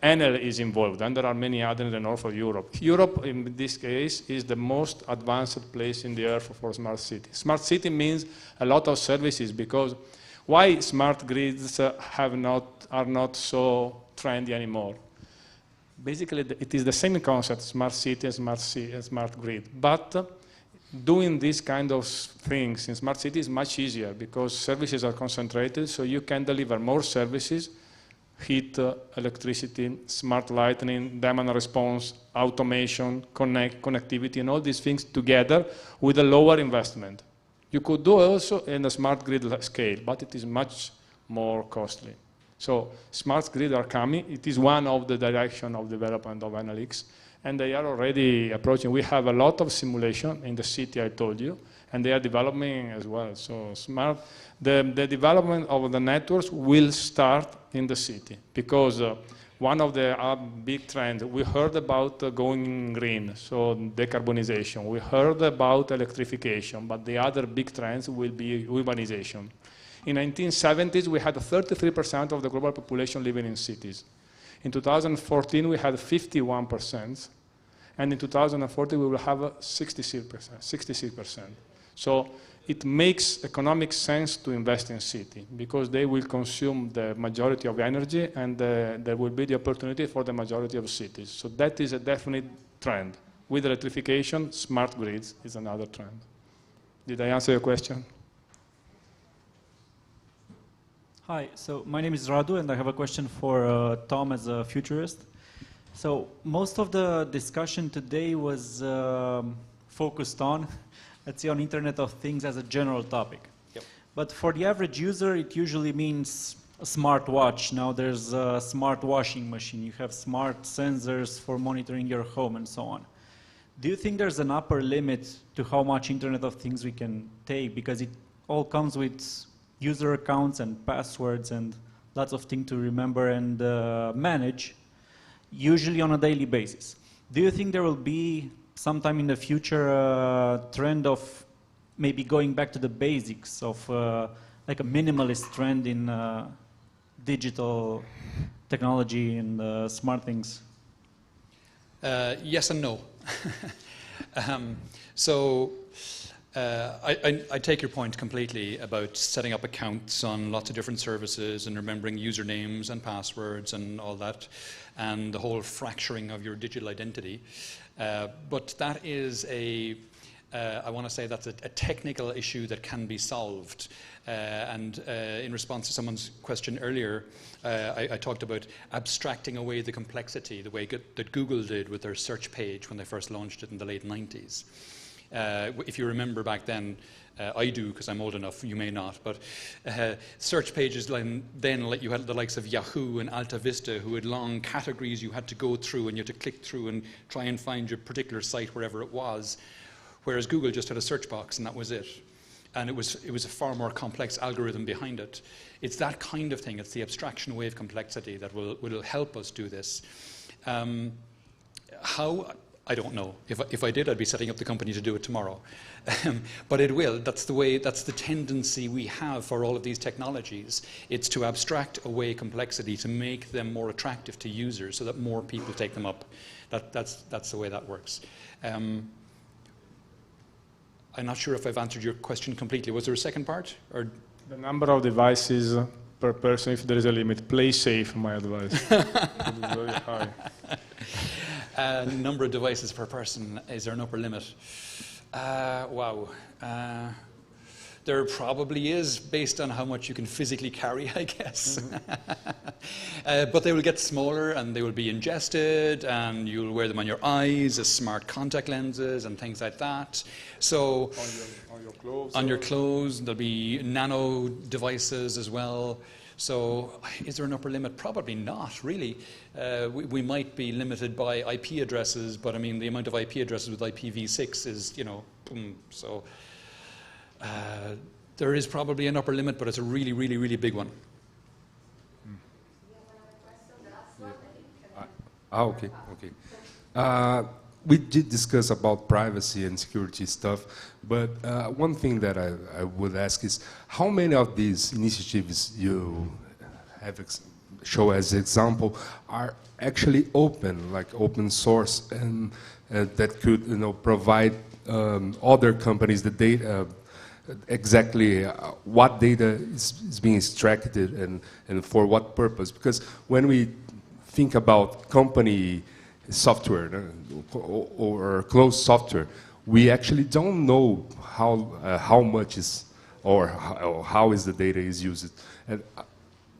Enel is involved, and there are many others in the north of Europe. Europe, in this case, is the most advanced place in the earth for Smart City. Smart City means a lot of services, because why smart grids are not so trendy anymore? Basically, it is the same concept, smart city and smart grid. But doing these kind of things in smart city is much easier, because services are concentrated, so you can deliver more services, heat, electricity, smart lighting, demand response, automation, connectivity, and all these things together with a lower investment. You could do also in a smart grid scale, but it is much more costly. So smart grids are coming. It is one of the direction of development of Enel, and they are already approaching. We have a lot of simulation in the city, I told you, and they are developing as well. So the development of the networks will start in the city, because one of the big trends, we heard about going green, so decarbonization. We heard about electrification, but the other big trends will be urbanization. In 1970s, we had 33% of the global population living in cities. In 2014, we had 51%, and in 2040, we will have 66%. So it makes economic sense to invest in city, because they will consume the majority of energy, and there will be the opportunity for the majority of cities. So that is a definite trend. With electrification, smart grids is another trend. Did I answer your question? Hi, so my name is Radu, and I have a question for Tom as a futurist. So most of the discussion today was focused on, let's say, on Internet of Things as a general topic. Yep. But for the average user, it usually means a smart watch. Now there's a smart washing machine. You have smart sensors for monitoring your home and so on. Do you think there's an upper limit to how much Internet of Things we can take? Because it all comes with user accounts and passwords and lots of things to remember and manage, usually on a daily basis. Do you think there will be sometime in the future a trend of maybe going back to the basics of like a minimalist trend in digital technology and smart things? Yes and no. I take your point completely about setting up accounts on lots of different services and remembering usernames and passwords and all that, and the whole fracturing of your digital identity. But that is I want to say that's a technical issue that can be solved. In response to someone's question earlier, I talked about abstracting away the complexity, the way that Google did with their search page when they first launched it in the late 90s. If you remember back then, I do because I'm old enough, you may not, but search pages then you had the likes of Yahoo and Alta Vista, who had long categories you had to go through, and you had to click through and try and find your particular site wherever it was, whereas Google just had a search box and that was it. And it was a far more complex algorithm behind it. It's that kind of thing, it's the abstraction away of complexity that will help us do this. How? I don't know. If I did, I'd be setting up the company to do it tomorrow. But it will. That's the tendency we have for all of these technologies. It's to abstract away complexity, to make them more attractive to users so that more people take them up. That's the way that works. I'm not sure if I've answered your question completely. Was there a second part? Or? The number of devices per person, if there is a limit. Play safe, my advice. It is very high. Number of devices per person, is there an upper limit? Wow. There probably is, based on how much you can physically carry, I guess. But they will get smaller and they will be ingested, and you'll wear them on your eyes as smart contact lenses and things like that. So on your clothes. On your clothes, there'll be nano devices as well. So is there an upper limit? Probably not, really. We might be limited by IP addresses, but I mean, the amount of IP addresses with IPv6 is, boom. So there is probably an upper limit, but it's a really, really, really big one. Okay. We did discuss about privacy and security stuff, but one thing that I would ask is, how many of these initiatives you have show as example are actually open, like open source, and that could provide other companies the data, exactly what data is being extracted and for what purpose? Because when we think about company software or closed software, we actually don't know how much is or how is the data is used, and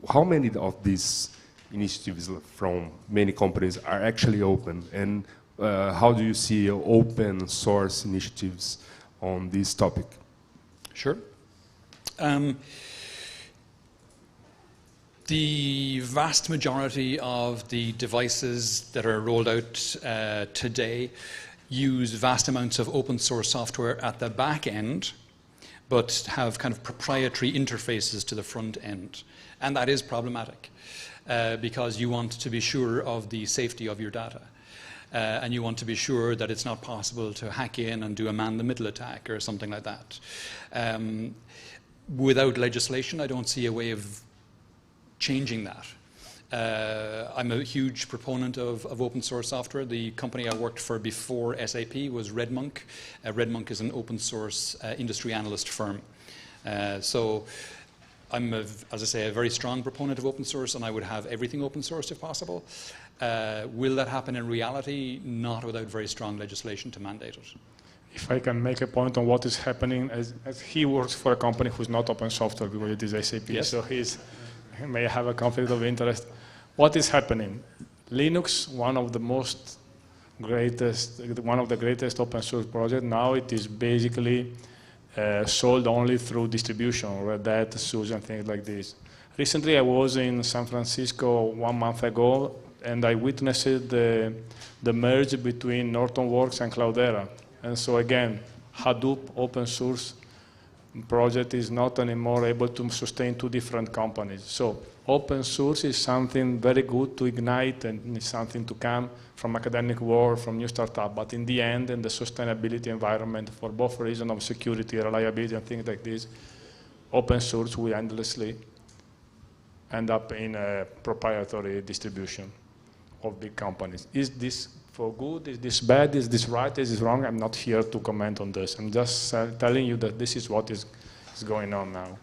how many of these initiatives from many companies are actually open, and how do you see open source initiatives on this topic? Sure. The vast majority of the devices that are rolled out today use vast amounts of open source software at the back end, but have kind of proprietary interfaces to the front end. And that is problematic because you want to be sure of the safety of your data. And you want to be sure that it's not possible to hack in and do a man-in-the-middle attack or something like that. Without legislation, I don't see a way of changing that. I'm a huge proponent of open source software. The company I worked for before SAP was RedMonk. RedMonk is an open source industry analyst firm. So I'm, as I say, a very strong proponent of open source, and I would have everything open source if possible. Will that happen in reality? Not without very strong legislation to mandate it. If I can make a point on what is happening, as he works for a company who's not open software because it is SAP, yes. So he may have a conflict of interest. What is happening? Linux, one of the greatest open source projects, now it is basically sold only through distribution, Red Hat, SUSE, and things like this. Recently, I was in San Francisco 1 month ago, and I witnessed the merge between NortonWorks and Cloudera. And so again, Hadoop open source project is not anymore able to sustain two different companies. So open source is something very good to ignite, and it's something to come from academic world, from new startup. But in the end, in the sustainability environment, for both reasons of security, reliability, and things like this, open source will endlessly end up in a proprietary distribution of big companies. Is this for good? Is this bad? Is this right? Is this wrong? I'm not here to comment on this. I'm just telling you that this is what is going on now.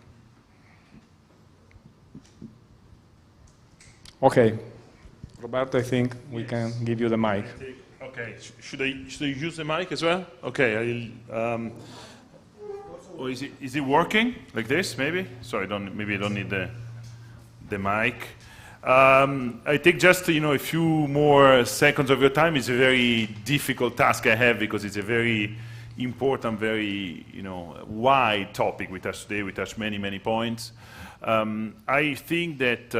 Okay, Roberto, I think we can give you the mic. Okay, should I use the mic as well? Okay, or is it working like this? Maybe. So maybe I don't need the mic. I take just a few more seconds of your time. It's a very difficult task I have because it's a very important, very wide topic we touch today. We touch many points. I think that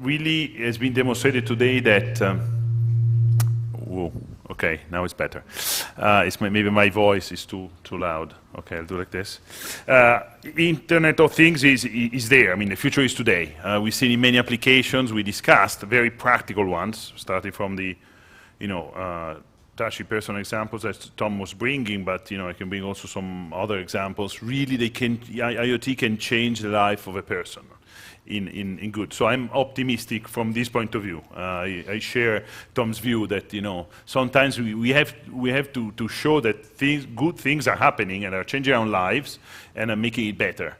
really has been demonstrated today that. Whoa. Okay, now it's better. Maybe my voice is too loud. Okay, I'll do like this. Internet of Things is there. I mean, the future is today. We've seen in many applications. We discussed very practical ones, starting from the, touchy personal examples that Tom was bringing. But I can bring also some other examples. Really, IoT can change the life of a person. In good. So I'm optimistic from this point of view. I share Tom's view that sometimes we have to show that good things are happening and are changing our lives and are making it better.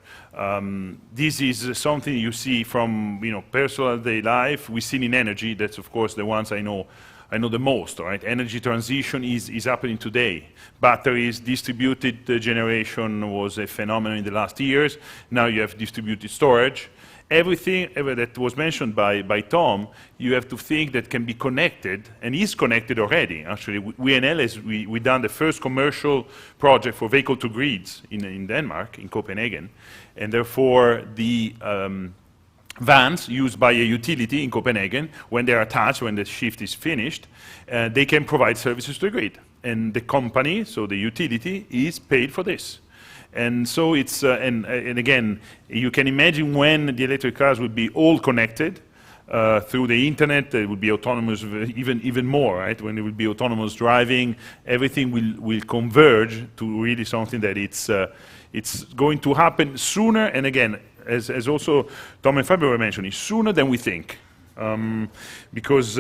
This is something you see from personal day life. We've seen in energy. That's of course the ones I know the most. Right? Energy transition is happening today. Batteries, distributed generation was a phenomenon in the last years. Now you have distributed storage. Everything that was mentioned by Tom, you have to think that can be connected, and is connected already. Actually, we Enel, we done the first commercial project for vehicle to grids in Denmark, in Copenhagen, and therefore the vans used by a utility in Copenhagen, when they are attached, when the shift is finished, they can provide services to the grid. And the company, so the utility, is paid for this. And so it's, and again, you can imagine when the electric cars will be all connected through the internet, it will be autonomous even more, right? When it will be autonomous driving, everything will converge to really something that it's going to happen sooner, and again, as also Tom and Fabio were mentioning, sooner than we think. Because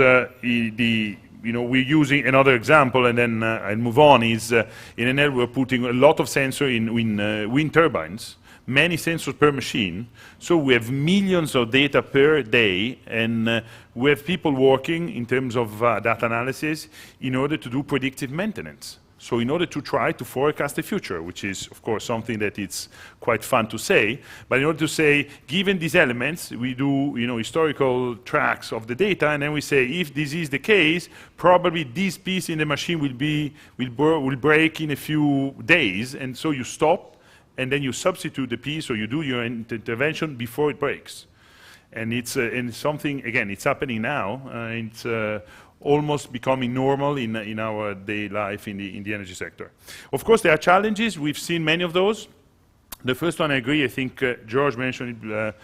we're using another example, and then I'll move on, is in Enel we're putting a lot of sensors in wind turbines, many sensors per machine, so we have millions of data per day, and we have people working in terms of data analysis in order to do predictive maintenance. So in order to try to forecast the future, which is, of course, something that it's quite fun to say, but in order to say, given these elements, we do historical tracks of the data, and then we say, if this is the case, probably this piece in the machine will break in a few days, and so you stop, and then you substitute the piece, or you do your intervention before it breaks. And it's something, again, it's happening now. It's almost becoming normal in our daily life in the energy sector. Of course, there are challenges. We've seen many of those. The first one, I agree, I think George mentioned it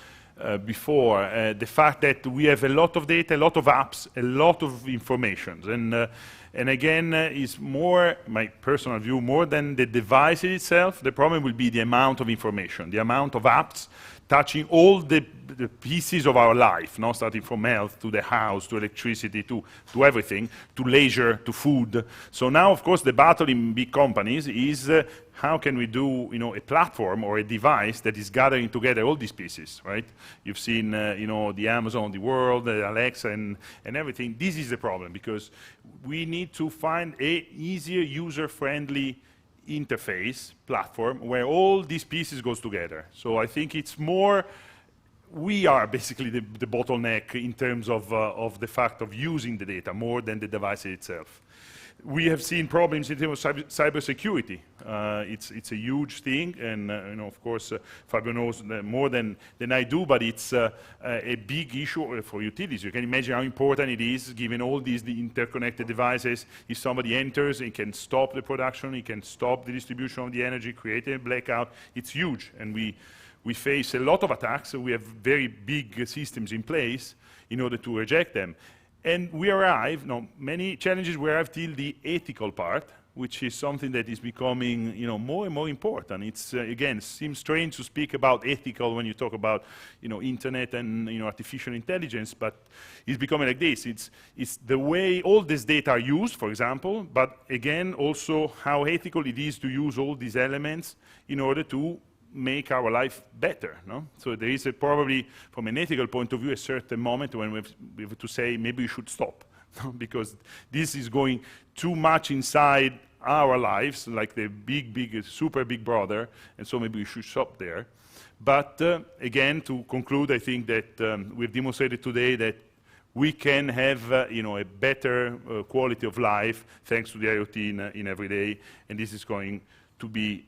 before, the fact that we have a lot of data, a lot of apps, a lot of information. And again, is more, my personal view, more than the device itself, the problem will be the amount of information, the amount of apps touching all the pieces of our life, no? Starting from health to the house, to electricity, to everything, to leisure, to food. So now, of course, the battle in big companies is how can we do, a platform or a device that is gathering together all these pieces, right? You've seen, the Amazon, the world, the Alexa, and everything. This is the problem, because we need to find a easier, user-friendly interface platform where all these pieces goes together. So I think it's more, we are basically the bottleneck in terms of the fact of using the data more than the device itself. We have seen problems in terms of cybersecurity. It's a huge thing, and of course, Fabio knows more than I do, but it's a big issue for utilities. You can imagine how important it is, given all the interconnected devices. If somebody enters, it can stop the production, it can stop the distribution of the energy, create a blackout. It's huge, and we face a lot of attacks. So we have very big systems in place in order to reject them. And we arrive, many challenges, we arrive till the ethical part, which is something that is becoming, more and more important. It's, again, seems strange to speak about ethical when you talk about, internet and, artificial intelligence, but it's becoming like this. It's the way all this data are used, for example, but again, also how ethical it is to use all these elements in order to make our life better, no? So there is probably, from an ethical point of view, a certain moment when we have to say maybe we should stop, because this is going too much inside our lives, like the big, super big brother, and so maybe we should stop there. But again, to conclude, I think that we've demonstrated today that we can have a better quality of life thanks to the IoT in every day, and this is going to be,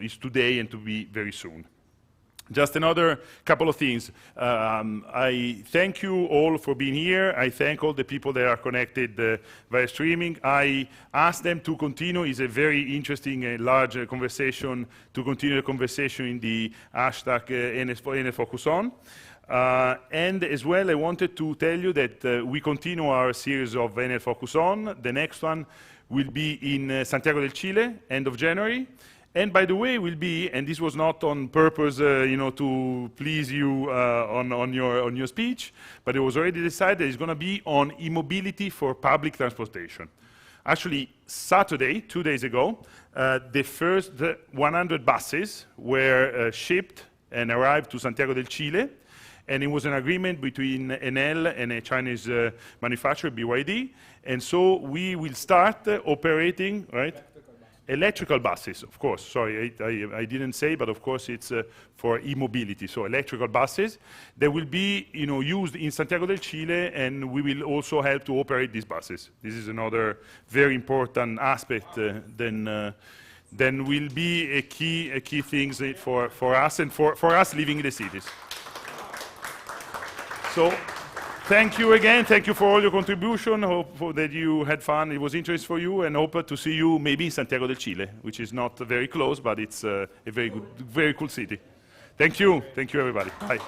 is today and to be very soon. Just another couple of things. I thank you all for being here. I thank all the people that are connected via streaming. I ask them to continue. It's a very interesting, large conversation, to continue the conversation in the hashtag Enel Focus On. And as well, I wanted to tell you that we continue our series of Enel Focus On. The next one will be in Santiago del Chile, end of January. And by the way, will be, and this was not on purpose, to please you on your speech, but it was already decided it's going to be on e-mobility for public transportation. Actually, Saturday, 2 days ago, the first 100 buses were shipped and arrived to Santiago del Chile, and it was an agreement between Enel and a Chinese manufacturer, BYD, and so we will start operating, right? Electrical buses, of course. Sorry, I didn't say, but of course it's for e-mobility. So electrical buses, they will be, used in Santiago del Chile, and we will also help to operate these buses. This is another very important aspect. Then will be a key thing for us and for us living in the cities. So, thank you again. Thank you for all your contribution. Hope that you had fun. It was interesting for you, and hope to see you maybe in Santiago del Chile, which is not very close, but it's a very cool city. Thank you. Thank you, everybody. Bye.